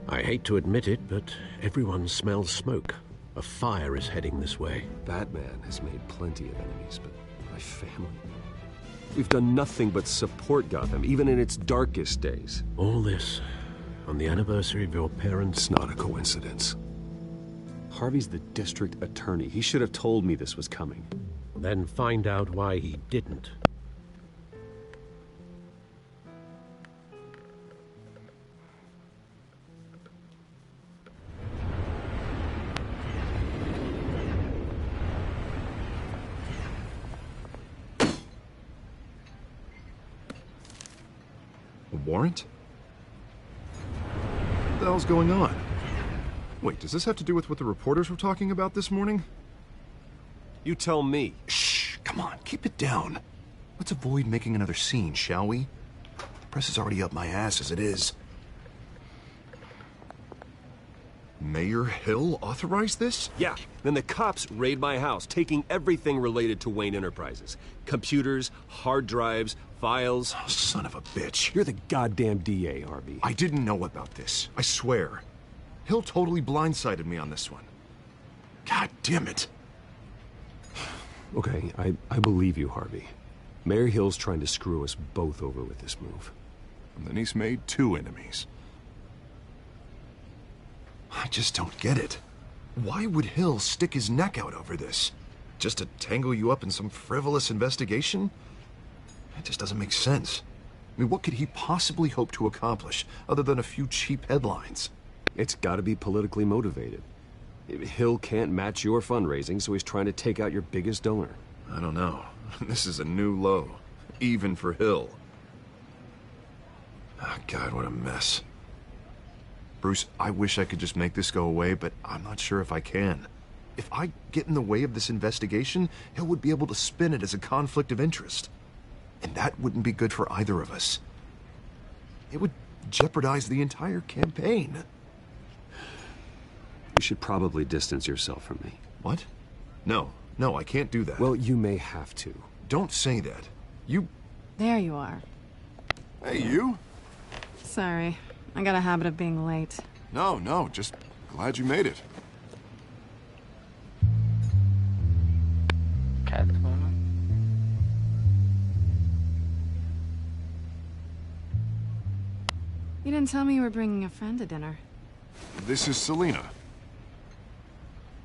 I hate to admit it, but everyone smells smoke. A fire is heading this way. Batman has made plenty of enemies, but my family... We've done nothing but support Gotham, even in its darkest days. All this on the anniversary of your parents'... It's not a coincidence. Harvey's the district attorney. He should have told me this was coming. Then find out why he didn't. A warrant? What the hell's going on? Wait, does this have to do with what the reporters were talking about this morning? You tell me. Shh, come on, keep it down. Let's avoid making another scene, shall we? The press is already up my ass as it is. Mayor Hill authorized this? Yeah, then the cops raid my house, taking everything related to Wayne Enterprises. Computers, hard drives, files. Oh, son of a bitch. You're the goddamn DA, Harvey. I didn't know about this, I swear. Hill totally blindsided me on this one. God damn it. Okay, I believe you, Harvey. Mayor Hill's trying to screw us both over with this move. And then he's made 2 enemies. I just don't get it. Why would Hill stick his neck out over this? Just to tangle you up in some frivolous investigation? It just doesn't make sense. I mean, what could he possibly hope to accomplish other than a few cheap headlines? It's gotta be politically motivated. Hill can't match your fundraising, so he's trying to take out your biggest donor. I don't know. This is a new low. Even for Hill. Oh, God, what a mess. Bruce, I wish I could just make this go away, but I'm not sure if I can. If I get in the way of this investigation, Hill would be able to spin it as a conflict of interest. And that wouldn't be good for either of us. It would jeopardize the entire campaign. You should probably distance yourself from me. What? No, I can't do that. Well, you may have to. Don't say that. You... There you are. Hey, you? Sorry. I got a habit of being late. No, just glad you made it. Catwoman. You didn't tell me you were bringing a friend to dinner. This is Selina.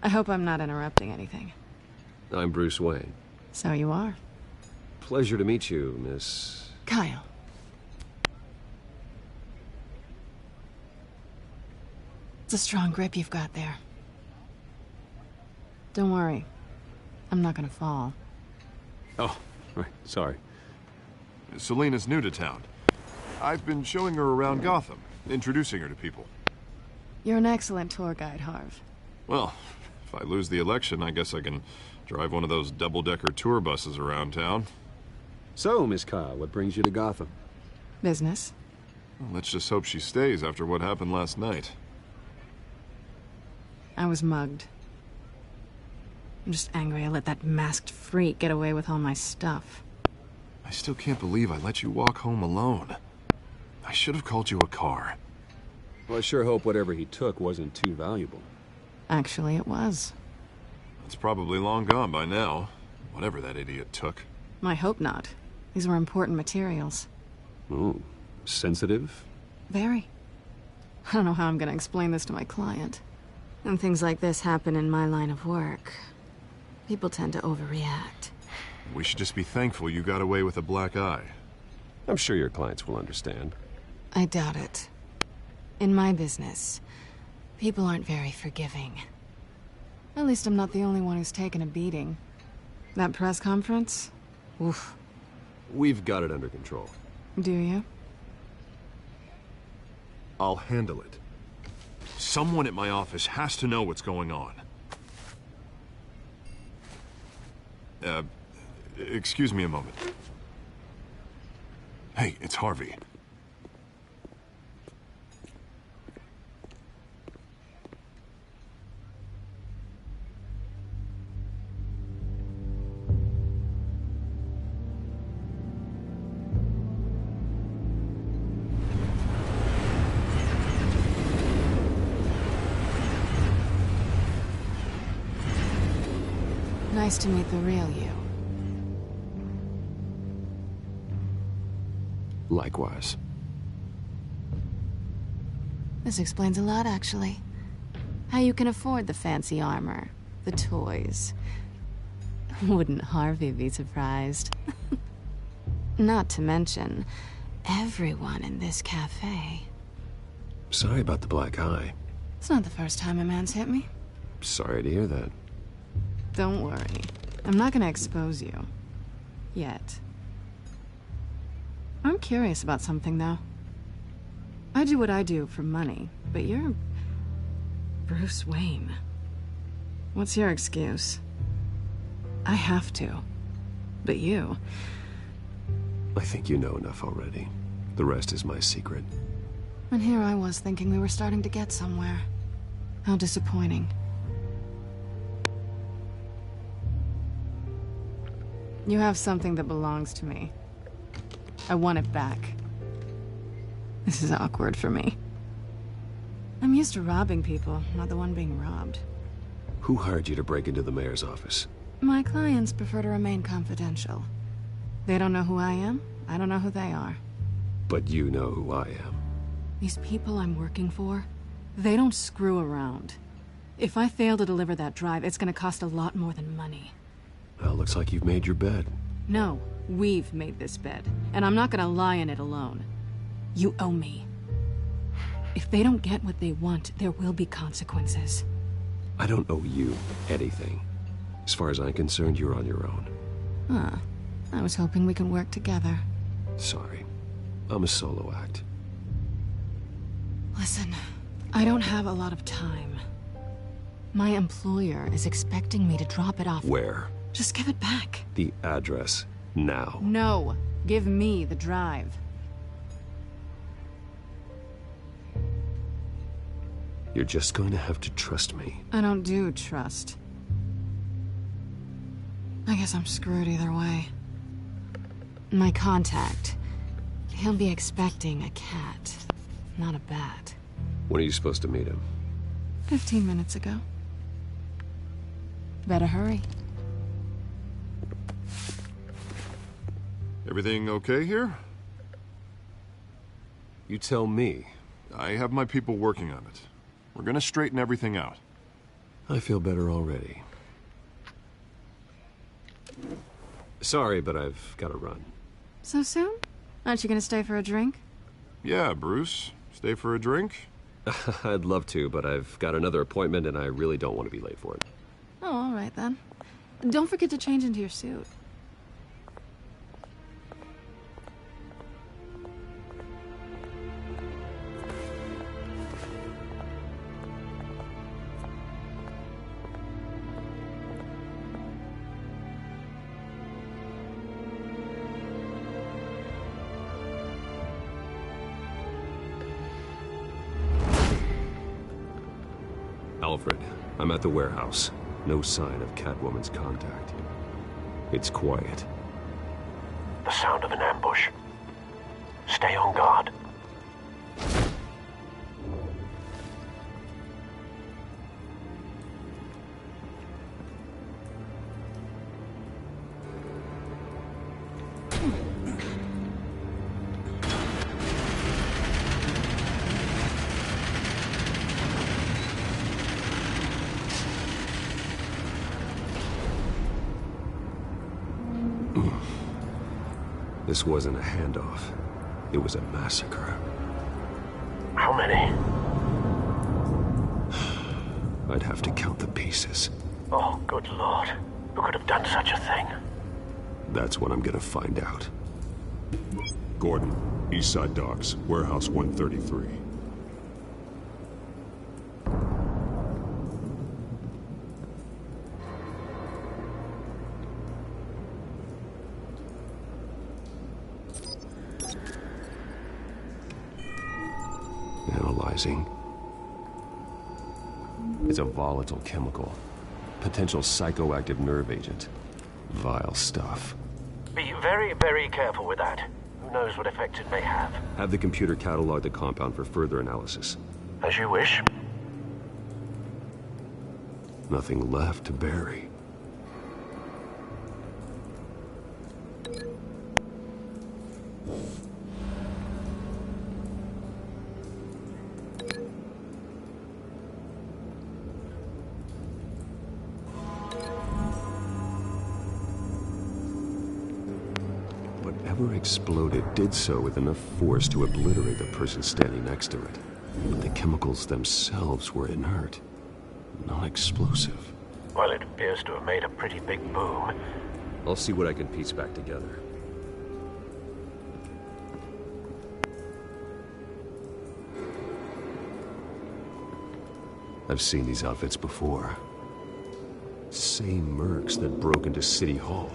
I hope I'm not interrupting anything. I'm Bruce Wayne. So you are. Pleasure to meet you, Miss... Kyle. It's a strong grip you've got there. Don't worry. I'm not gonna fall. Oh, right, sorry. Selina's new to town. I've been showing her around Gotham, introducing her to people. You're an excellent tour guide, Harv. Well, if I lose the election, I guess I can drive one of those double-decker tour buses around town. So, Miss Kyle, what brings you to Gotham? Business. Well, let's just hope she stays after what happened last night. I was mugged. I'm just angry I let that masked freak get away with all my stuff. I still can't believe I let you walk home alone. I should have called you a car. Well, I sure hope whatever he took wasn't too valuable. Actually, it was. It's probably long gone by now, whatever that idiot took. I hope not. These were important materials. Ooh, sensitive? Very. I don't know how I'm gonna explain this to my client. When things like this happen in my line of work, people tend to overreact. We should just be thankful you got away with a black eye. I'm sure your clients will understand. I doubt it. In my business, people aren't very forgiving. At least I'm not the only one who's taken a beating. That press conference? Oof. We've got it under control. Do you? I'll handle it. Someone at my office has to know what's going on. Excuse me a moment. Hey, it's Harvey. Nice to meet the real you. Likewise. This explains a lot, actually. How you can afford the fancy armor, the toys. Wouldn't Harvey be surprised? Not to mention, everyone in this cafe. Sorry about the black eye. It's not the first time a man's hit me. Sorry to hear that. Don't worry. I'm not gonna expose you. Yet. I'm curious about something, though. I do what I do for money, but you're... Bruce Wayne. What's your excuse? I have to. But you... I think you know enough already. The rest is my secret. And here I was thinking we were starting to get somewhere. How disappointing. You have something that belongs to me. I want it back. This is awkward for me. I'm used to robbing people, not the one being robbed. Who hired you to break into the mayor's office? My clients prefer to remain confidential. They don't know who I am, I don't know who they are. But you know who I am. These people I'm working for, they don't screw around. If I fail to deliver that drive, it's gonna cost a lot more than money. Well, looks like you've made your bed. No, we've made this bed, and I'm not gonna lie in it alone. You owe me. If they don't get what they want, there will be consequences. I don't owe you anything. As far as I'm concerned, you're on your own. Huh. I was hoping we could work together. Sorry. I'm a solo act. Listen, I don't have a lot of time. My employer is expecting me to drop it off. Where? Just give it back. The address, now. No. Give me the drive. You're just going to have to trust me. I don't do trust. I guess I'm screwed either way. My contact. He'll be expecting a cat, not a bat. When are you supposed to meet him? 15 minutes ago. Better hurry. Everything okay here? You tell me. I have my people working on it. We're gonna straighten everything out. I feel better already. Sorry, but I've got to run. So soon? Aren't you gonna stay for a drink? Yeah, Bruce. Stay for a drink? I'd love to, but I've got another appointment and I really don't want to be late for it. Oh, all right then. Don't forget to change into your suit. Alfred, I'm at the warehouse. No sign of Catwoman's contact. It's quiet. The sound of an ambush. Stay on guard. This wasn't a handoff. It was a massacre. How many? I'd have to count the pieces. Oh, good Lord. Who could have done such a thing? That's what I'm gonna find out. Gordon, Eastside Docks, Warehouse 133. Analyzing. It's a volatile chemical. Potential psychoactive nerve agent. Vile stuff. Be very, very careful with that. Who knows what effect it may have. Have the computer catalog the compound for further analysis. As you wish. Nothing left to bury. Whatever exploded did so with enough force to obliterate the person standing next to it. But the chemicals themselves were inert, non-explosive. Well, it appears to have made a pretty big boom. I'll see what I can piece back together. I've seen these outfits before. Same mercs that broke into City Hall.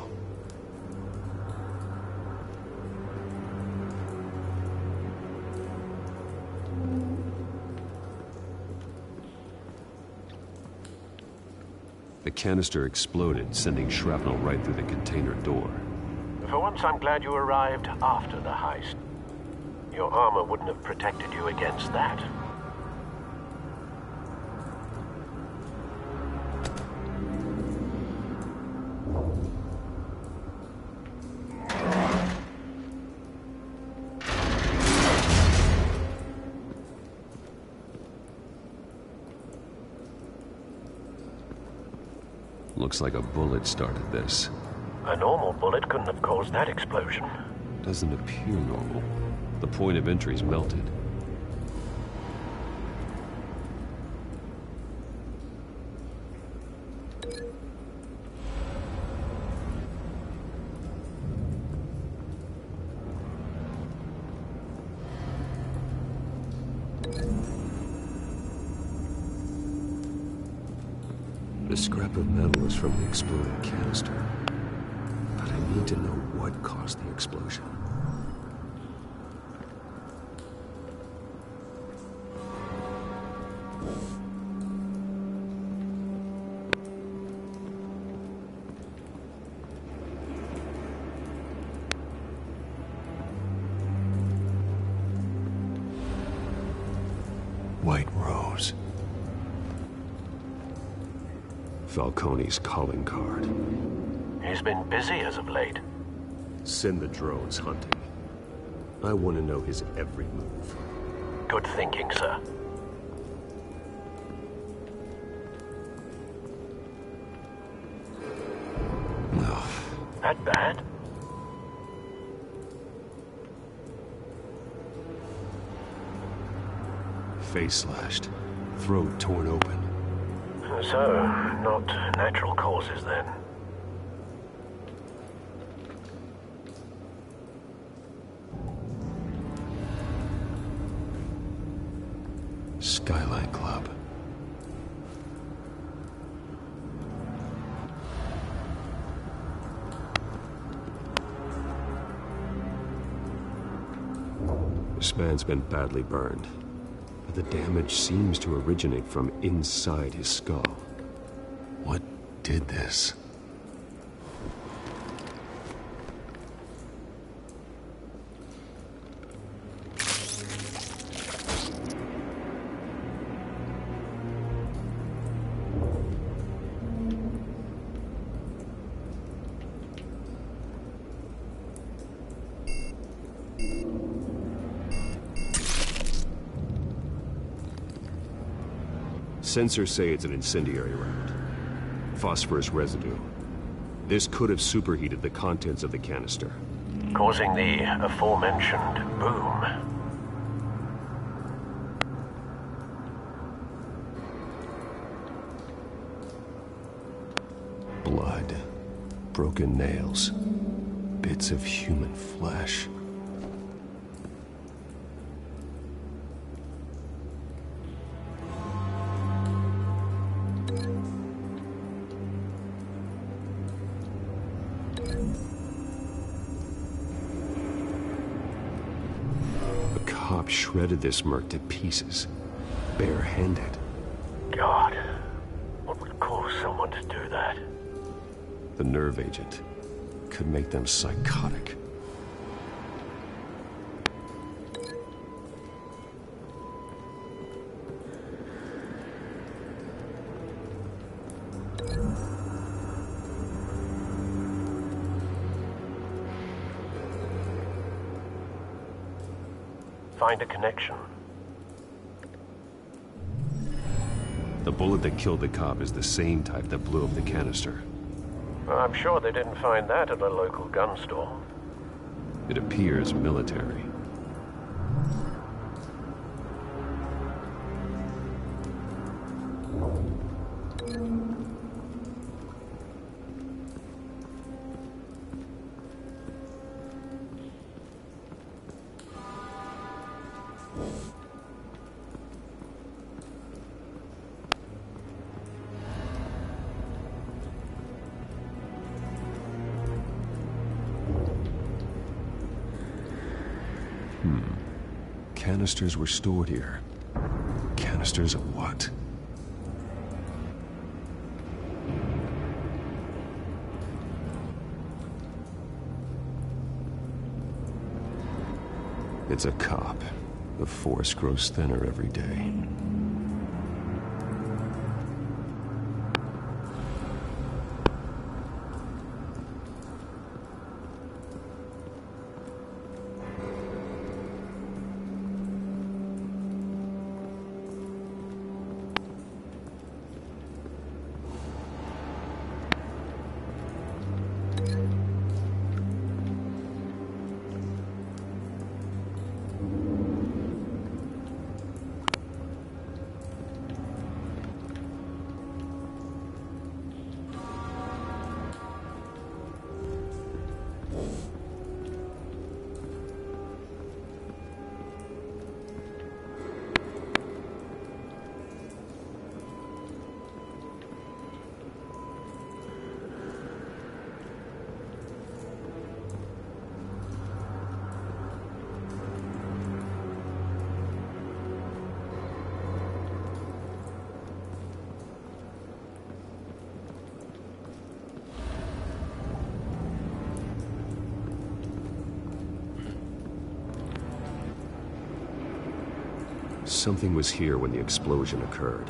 The canister exploded, sending shrapnel right through the container door. For once, I'm glad you arrived after the heist. Your armor wouldn't have protected you against that. Looks like a bullet started this. A normal bullet couldn't have caused that explosion. Doesn't appear normal. The point of entry's melted. The scrap of metal is from the exploded canister. But it need to know what caused the explosion. White Rose. Falcone's calling card. He's been busy as of late. Send the drones hunting. I want to know his every move. Good thinking, sir. No. That bad? Face slashed. Throat torn open. So, not natural causes then. Skyline Club. This man's been badly burned, but the damage seems to originate from inside his skull. What did this? Sensors say it's an incendiary round. Phosphorus residue. This could have superheated the contents of the canister, causing the aforementioned boom. Blood. Broken nails. Bits of human flesh. Shredded this merc to pieces, bare-handed. God, what would cause someone to do that? The nerve agent could make them psychotic. Find a connection. The bullet that killed the cop is the same type that blew up the canister. I'm sure they didn't find that at a local gun store. It appears military. Canisters were stored here. Canisters of what? It's a cop. The force grows thinner every day. Something was here when the explosion occurred.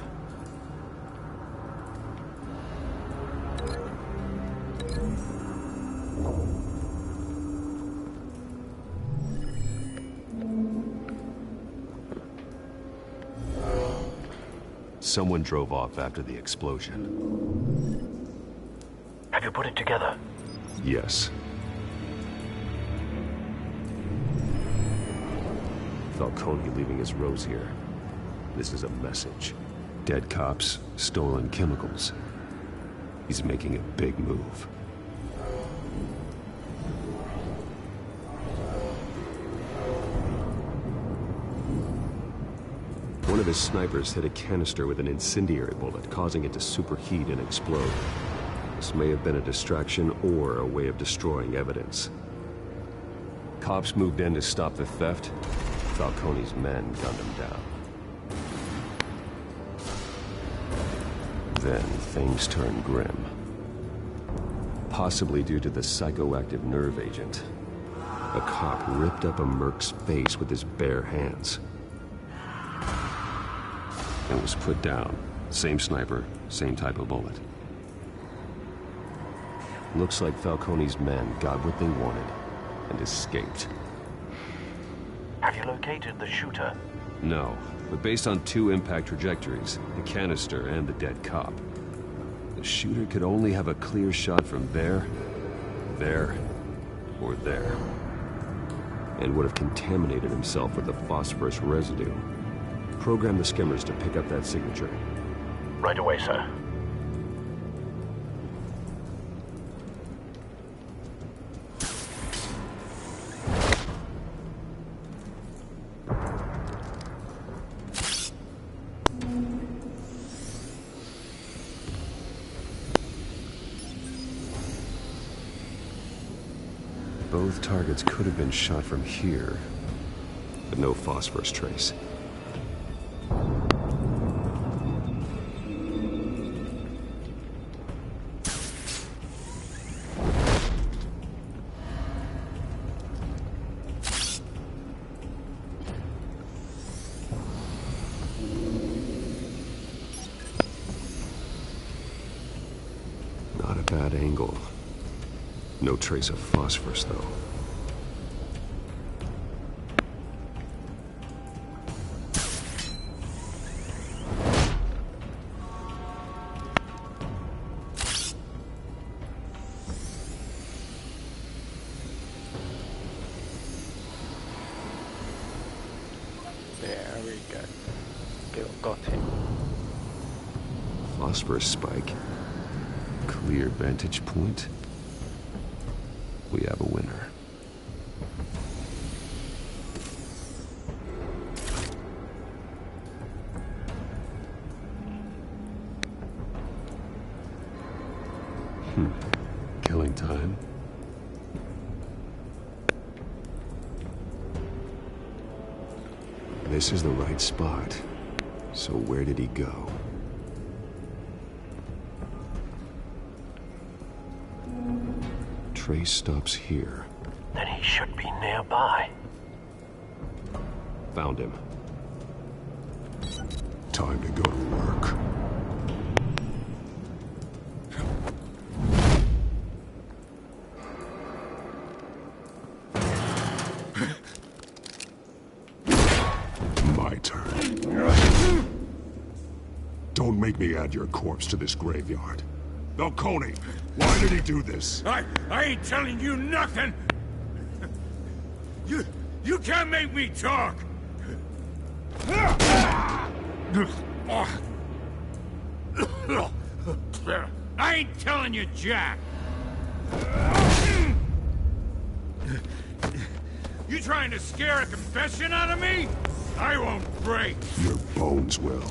Someone drove off after the explosion. Have you put it together? Yes. Falcone leaving his rose here. This is a message. Dead cops, stolen chemicals. He's making a big move. One of his snipers hit a canister with an incendiary bullet, causing it to superheat and explode. This may have been a distraction or a way of destroying evidence. Cops moved in to stop the theft. Falcone's men gunned him down. Then things turned grim. Possibly due to the psychoactive nerve agent. A cop ripped up a merc's face with his bare hands. And was put down. Same sniper, same type of bullet. Looks like Falcone's men got what they wanted and escaped. Have you located the shooter? No, but based on two impact trajectories, the canister and the dead cop, the shooter could only have a clear shot from there, or there. And would have contaminated himself with the phosphorus residue. Program the skimmers to pick up that signature. Right away, sir. Both targets could have been shot from here, but no phosphorus trace. Not a bad angle. No trace of phosphorus, though. There we go. Got him. Phosphorus spike. Clear vantage point. We have a winner. Killing time. This is the right spot. So where did he go? Trace stops here. Then he should be nearby. Found him. Time to go to work. My turn. Don't make me add your corpse to this graveyard. Falcone, why did he do this? I ain't telling you nothing! You can't make me talk! I ain't telling you, Jack! You trying to scare a confession out of me? I won't break! Your bones will.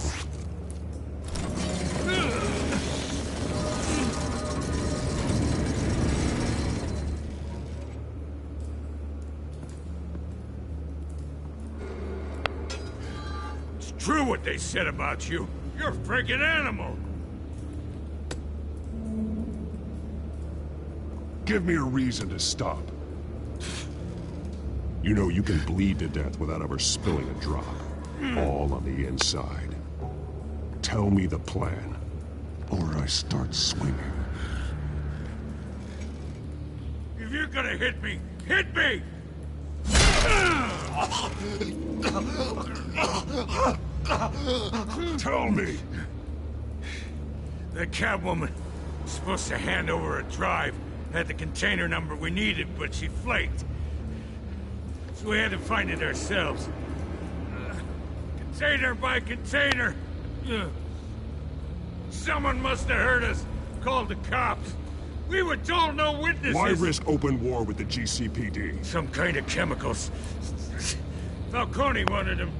It's true what they said about you. You're a freaking animal! Give me a reason to stop. You know you can bleed to death without ever spilling a drop. all on the inside. Tell me the plan, or I start swinging. If you're gonna hit me, hit me! Tell me! The cabwoman was supposed to hand over a drive. Had the container number we needed, but she flaked. So we had to find it ourselves. Container by container. Someone must have heard us. Called the cops. We were told no witnesses. Why risk open war with the GCPD? Some kind of chemicals. Falcone wanted them.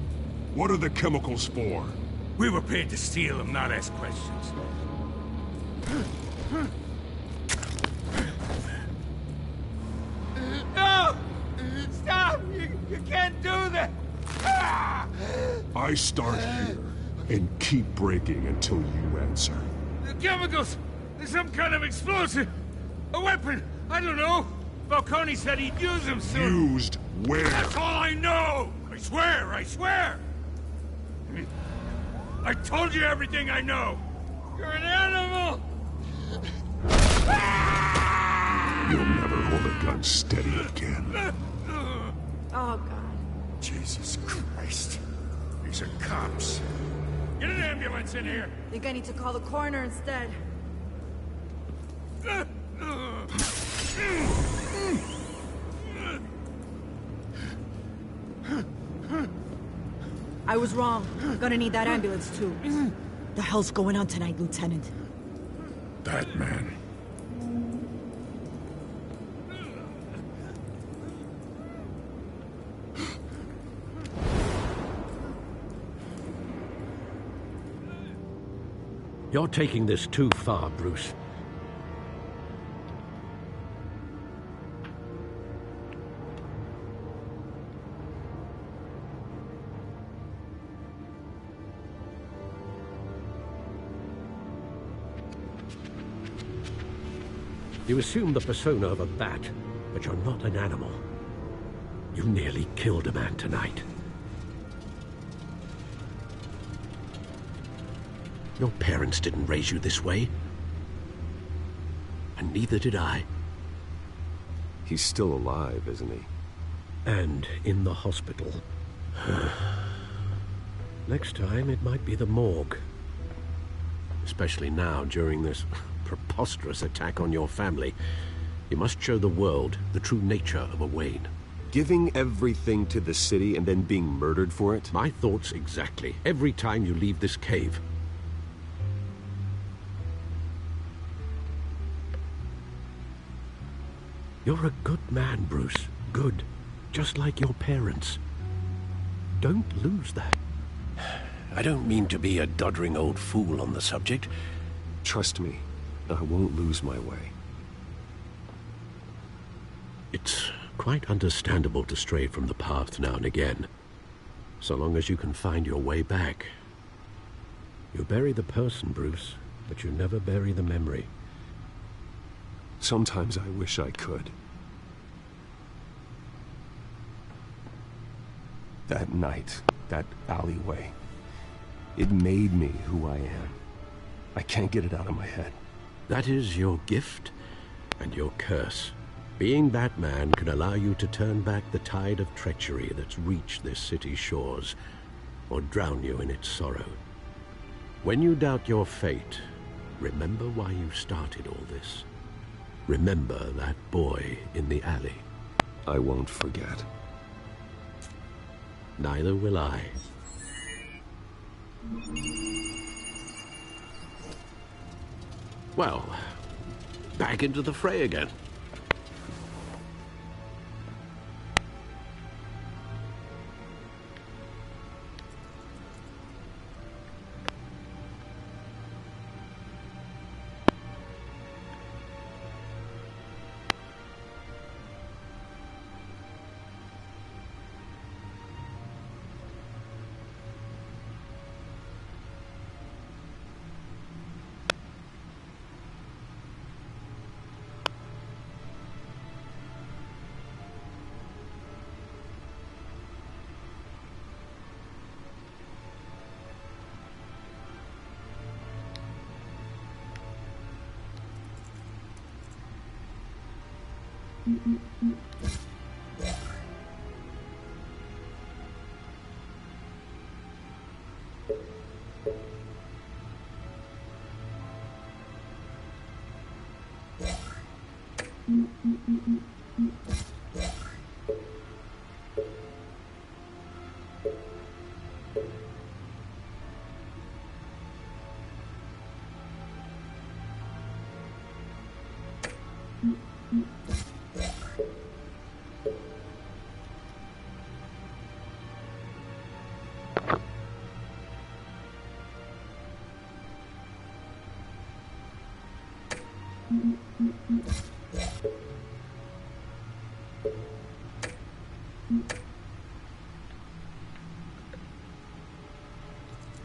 What are the chemicals for? We were paid to steal them, not ask questions. No! Stop! You can't do that! I start here and keep breaking until you answer. The chemicals! There's some kind of explosive! A weapon! I don't know! Falcone said he'd use them soon! Used where? That's all I know! I swear! I swear! I told you everything I know! You're an animal! You'll never hold a gun steady again. Oh, God. Jesus Christ. These are cops. Get an ambulance in here! Think I need to call the coroner instead. I was wrong. Gonna need that ambulance, too. The hell's going on tonight, Lieutenant? Batman. You're taking this too far, Bruce. You assume the persona of a bat, but you're not an animal. You nearly killed a man tonight. Your parents didn't raise you this way. And neither did I. He's still alive, isn't he? And in the hospital. Next time, it might be the morgue. Especially now, during this preposterous attack on your family. You must show the world the true nature of a Wayne. Giving everything to the city and then being murdered for it? My thoughts exactly. Every time you leave this cave. You're a good man, Bruce. Good. Just like your parents. Don't lose that. I don't mean to be a doddering old fool on the subject. Trust me, I won't lose my way. It's quite understandable to stray from the path now and again, so long as you can find your way back. You bury the person, Bruce, but you never bury the memory. Sometimes I wish I could. That night, that alleyway, it made me who I am. I can't get it out of my head. That is your gift and your curse. Being Batman can allow you to turn back the tide of treachery that's reached this city's shores, or drown you in its sorrow. When you doubt your fate, remember why you started all this. Remember that boy in the alley. I won't forget. Neither will I. Well, back into the fray again.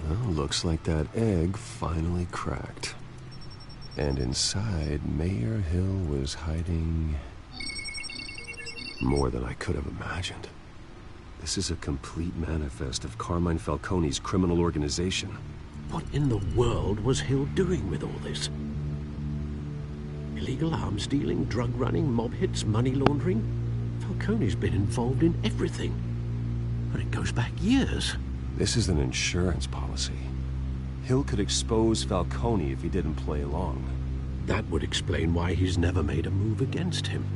Well, looks like that egg finally cracked. And inside, Mayor Hill was hiding more than I could have imagined. This is a complete manifest of Carmine Falcone's criminal organization. What in the world was Hill doing with all this? Illegal arms dealing, drug running, mob hits, money laundering? Falcone's been involved in everything. And it goes back years. This is an insurance policy. Hill could expose Falcone if he didn't play along. That would explain why he's never made a move against him.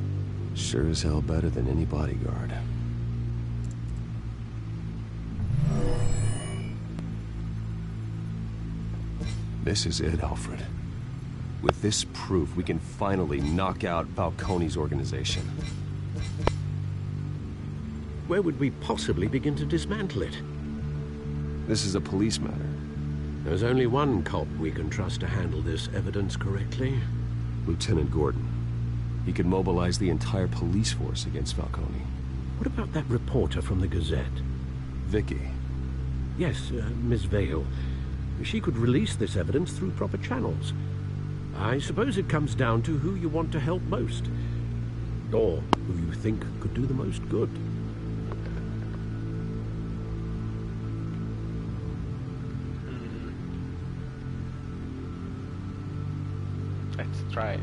Sure as hell better than any bodyguard. This is it, Alfred. With this proof, we can finally knock out Falcone's organization. Where would we possibly begin to dismantle it? This is a police matter. There's only one cop we can trust to handle this evidence correctly. Lieutenant Gordon. He could mobilize the entire police force against Falcone. What about that reporter from the Gazette? Vicky. Yes, Miss Vale. She could release this evidence through proper channels. I suppose it comes down to who you want to help most. Or who you think could do the most good. Let's try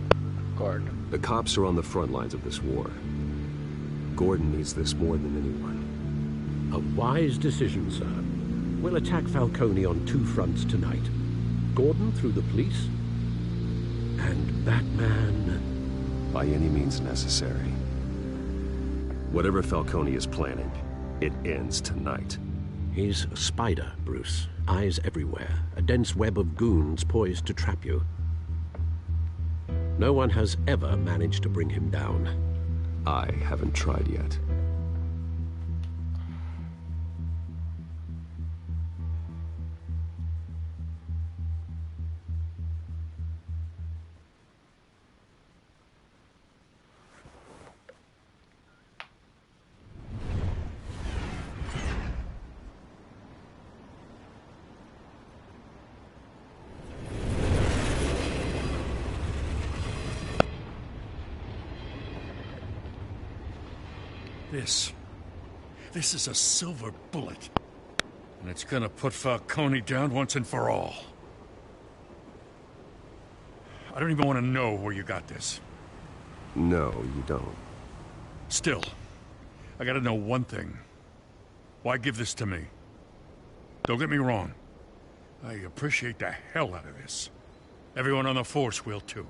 Gordon. The cops are on the front lines of this war. Gordon needs this more than anyone. A wise decision, sir. We'll attack Falcone on two fronts tonight. Gordon through the police, and Batman... by any means necessary. Whatever Falcone is planning, it ends tonight. He's a spider, Bruce. Eyes everywhere. A dense web of goons poised to trap you. No one has ever managed to bring him down. I haven't tried yet. This is a silver bullet. And it's gonna put Falcone down once and for all. I don't even want to know where you got this. No, you don't. Still, I gotta know one thing. Why give this to me? Don't get me wrong. I appreciate the hell out of this. Everyone on the force will too.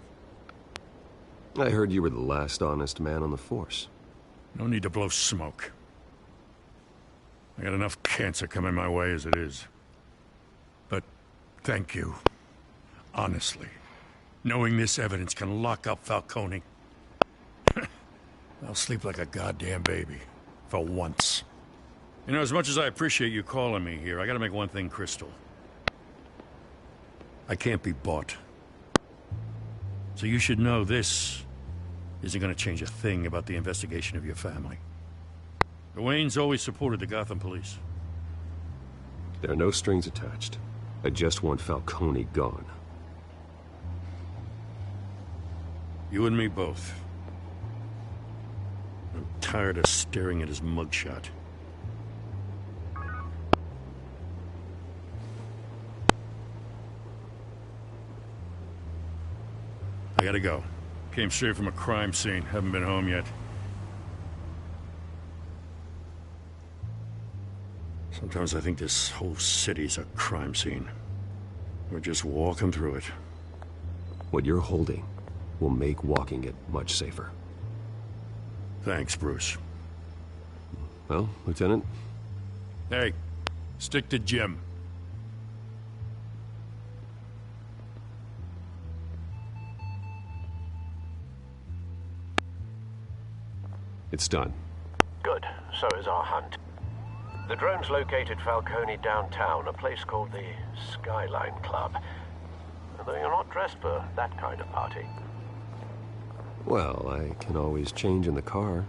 I heard you were the last honest man on the force. No need to blow smoke. I got enough cancer coming my way as it is. But thank you. Honestly. Knowing this evidence can lock up Falcone. I'll sleep like a goddamn baby. For once. You know, as much as I appreciate you calling me here, I gotta make one thing crystal. I can't be bought. So you should know this isn't gonna change a thing about the investigation of your family. The Waynes always supported the Gotham police. There are no strings attached. I just want Falcone gone. You and me both. I'm tired of staring at his mugshot. I gotta go. Came straight from a crime scene. Haven't been home yet. Sometimes I think this whole city's a crime scene. We're just walking through it. What you're holding will make walking it much safer. Thanks, Bruce. Well, Lieutenant? Hey, stick to Jim. It's done. Good. So is our hunt. The drone's located Falcone downtown, a place called the Skyline Club. Although you're not dressed for that kind of party. Well, I can always change in the car.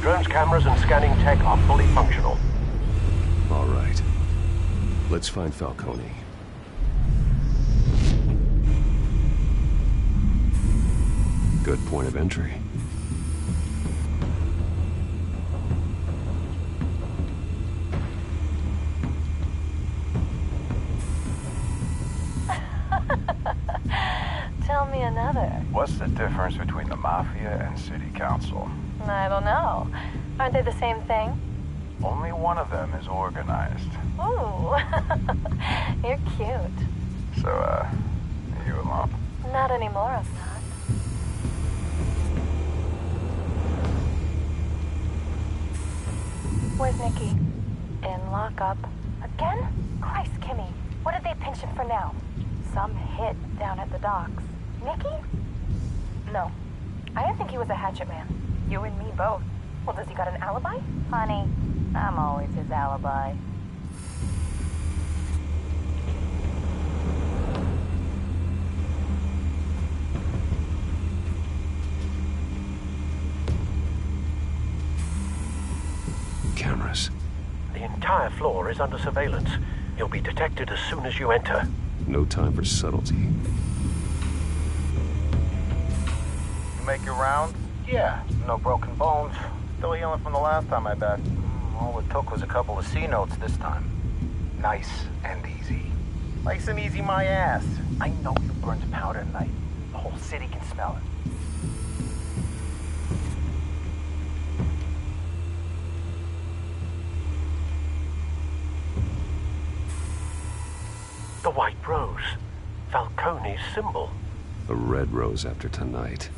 Drone's cameras and scanning tech are fully functional. All right. Let's find Falcone. Good point of entry. Tell me another. What's the difference between the Mafia and City Council? I don't know. Aren't they the same thing? Only one of them is organized. Ooh. You're cute. So, are you alone? Not anymore, I'm not. Where's Nikki? In lockup. Again? Christ, Kimmy. What did they pinch him for now? Some hit down at the docks. Nikki? No. I didn't think he was a hatchet man. You and me both. Well, does he got an alibi? Honey, I'm always his alibi. Cameras. The entire floor is under surveillance. You'll be detected as soon as you enter. No time for subtlety. You make your rounds? Yeah, no broken bones. Still healing from the last time, I bet. All it took was a couple of C notes this time. Nice and easy. Nice and easy, my ass. I know you burned powder tonight. The whole city can smell it. The white rose. Falcone's symbol. A red rose after tonight.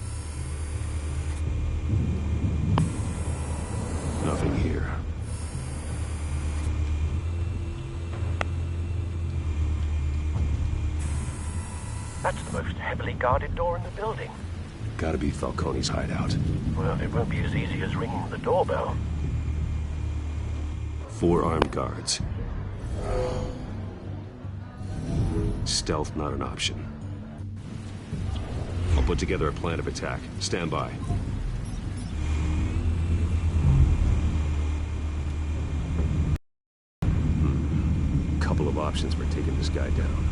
Nothing here. That's the most heavily guarded door in the building. Gotta be Falcone's hideout. Well, it won't be as easy as ringing the doorbell. 4 armed guards. Stealth not an option. I'll put together a plan of attack. Stand by. Couple of options for taking this guy down.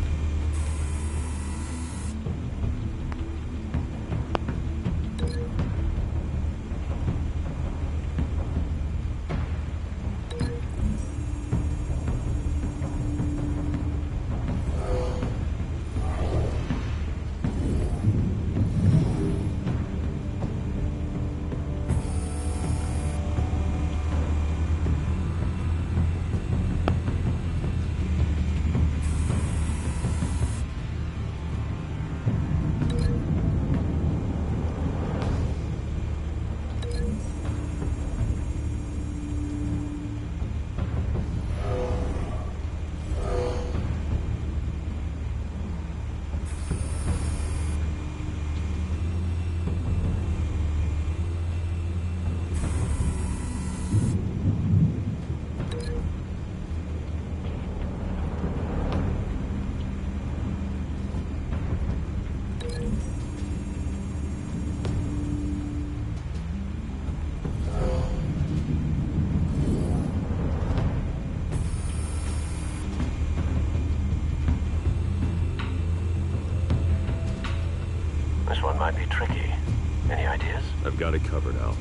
I've got it covered, Al.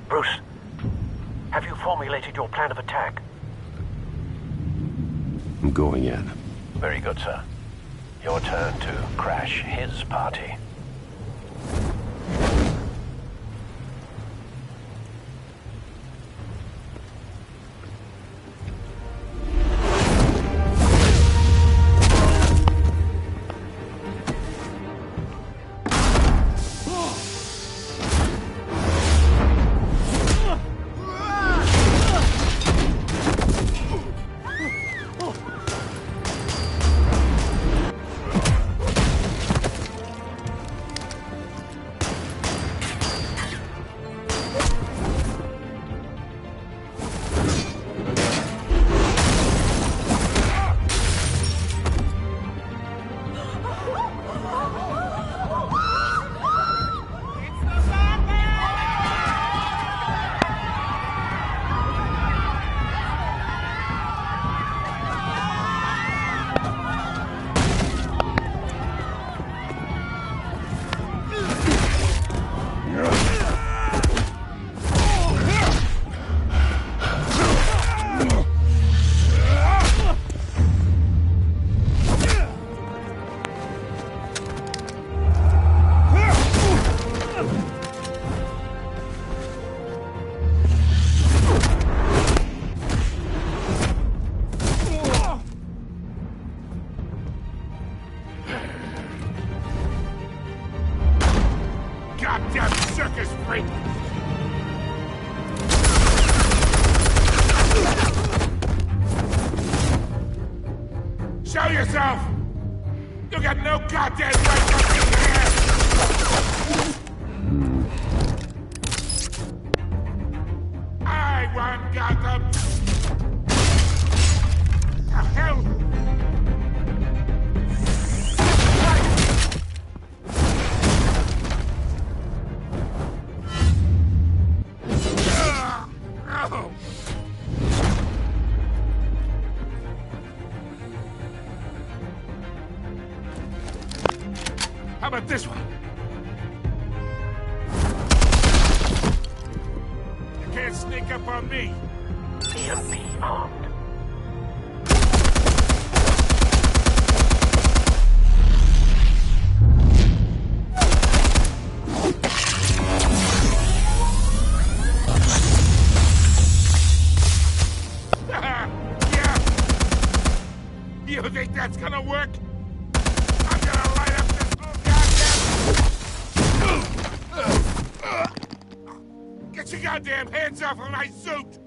Bruce, have you formulated your plan of attack? I'm going in. Very good, sir. Your turn to crash his party. Goddamn circus freak! Show yourself! You got no goddamn right to be here! I won Gotham! The hell? How about this one? You can't sneak up on me. EMP armed. Yeah. You think that's gonna work? I'm gonna light up this whole goddamn... Get your goddamn hands off of my suit!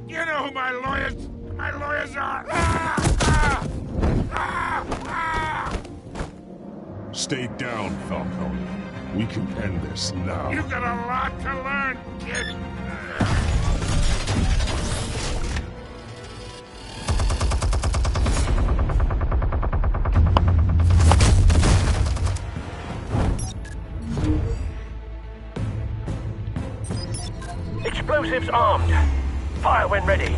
You know who my lawyers are! Stay down, Falcone. We can end this now. You got a lot to learn, kid! Explosives armed. Fire when ready.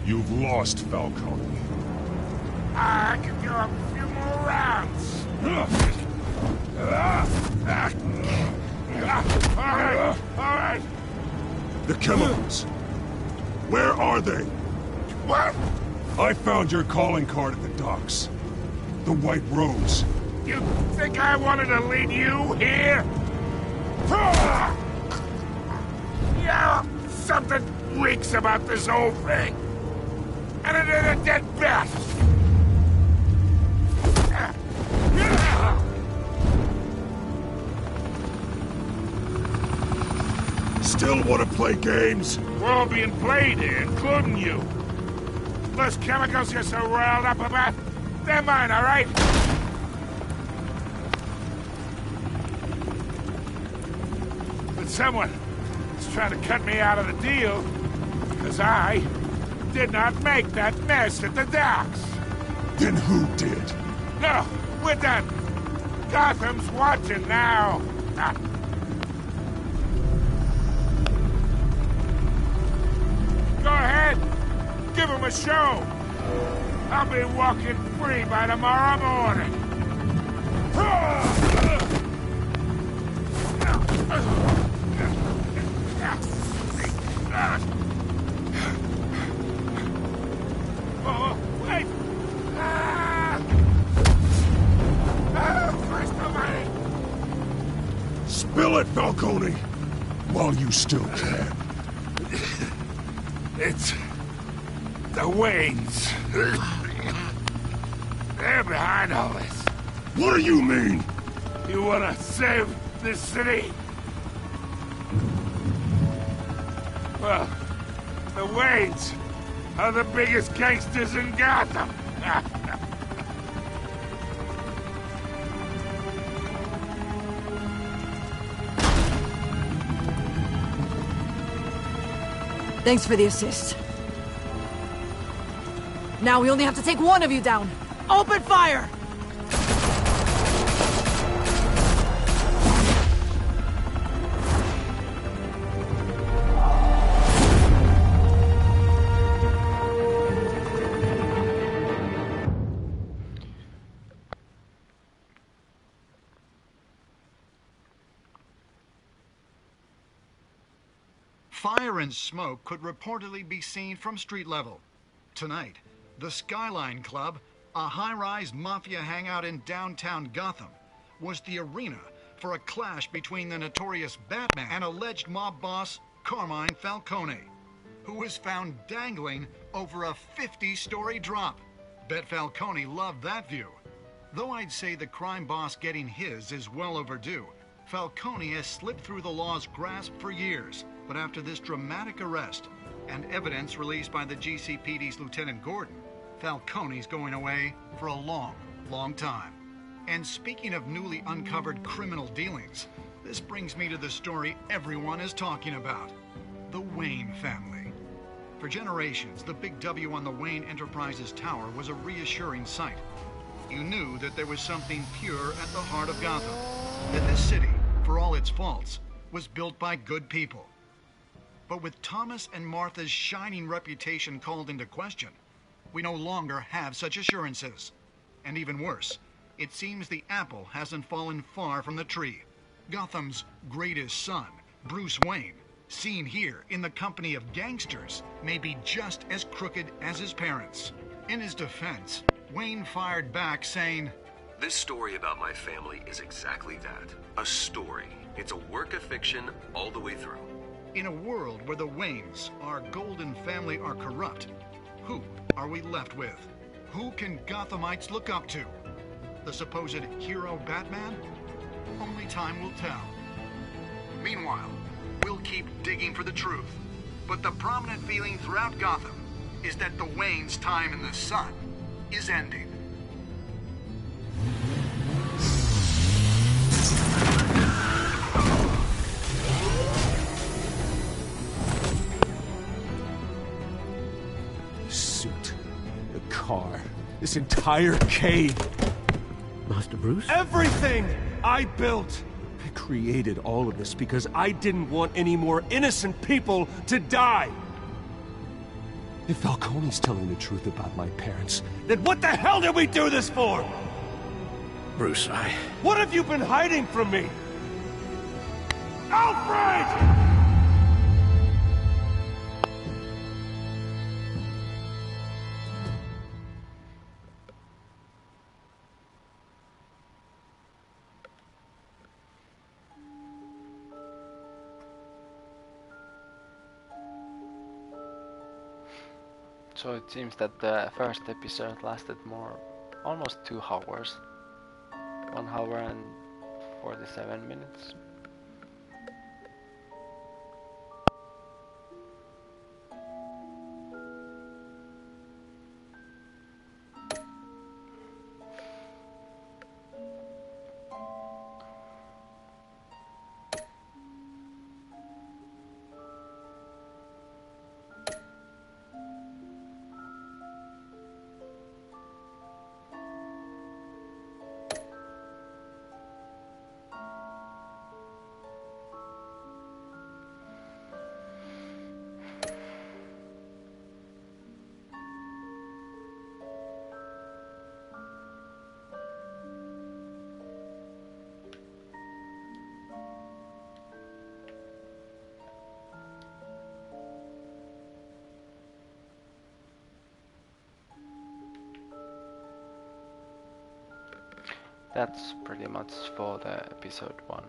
You've lost, Falcone. I can do a few more rounds. All right. The chemicals. Where are they? What? I found your calling card at the docks. The White Rose. You think I wanted to lead you here? Yeah, something reeks about this whole thing. And it ain't a dead bat. still want to play games? We're all being played here, including you. Those chemicals you're so riled up about, they're mine, all right? But someone is trying to cut me out of the deal, because I did not make that mess at the docks. Then who did? No, we're done. Gotham's watching now. Go ahead. Give him a show. I'll be walking free by tomorrow morning. Oh, wait! Christ almighty! Spill it, Falcone! While you still can. It's the Waynes. They're behind all this. What do you mean? You wanna save this city? Well, the Waynes are the biggest gangsters in Gotham. Thanks for the assist. Now we only have to take one of you down. Open fire! Fire and smoke could reportedly be seen from street level. Tonight, the Skyline Club, a high-rise mafia hangout in downtown Gotham, was the arena for a clash between the notorious Batman and alleged mob boss Carmine Falcone, who was found dangling over a 50-story drop. Bet Falcone loved that view. Though I'd say the crime boss getting his is well overdue, Falcone has slipped through the law's grasp for years. But after this dramatic arrest and evidence released by the GCPD's Lieutenant Gordon, Falcone's going away for a long, long time. And speaking of newly uncovered criminal dealings, this brings me to the story everyone is talking about: the Wayne family. For generations, the big W on the Wayne Enterprises tower was a reassuring sight. You knew that there was something pure at the heart of Gotham, that this city, for all its faults, was built by good people. But with Thomas and Martha's shining reputation called into question, we no longer have such assurances. And even worse, it seems the apple hasn't fallen far from the tree. Gotham's greatest son, Bruce Wayne, seen here in the company of gangsters, may be just as crooked as his parents. In his defense, Wayne fired back saying, "This story about my family is exactly that. A story. It's a work of fiction all the way through." In a world where the Waynes, our golden family, are corrupt, who are we left with? Who can Gothamites look up to? The supposed hero Batman? Only time will tell. Meanwhile, we'll keep digging for the truth. But the prominent feeling throughout Gotham is that the Waynes' time in the sun is ending. Car. This entire cave. Master Bruce? Everything I built. I created all of this because I didn't want any more innocent people to die. If Falcone's telling the truth about my parents, then what the hell did we do this for? Bruce, What have you been hiding from me? Alfred! So it seems that the first episode lasted almost 2 hours. 1 hour and 47 minutes. that's pretty much for the episode 1.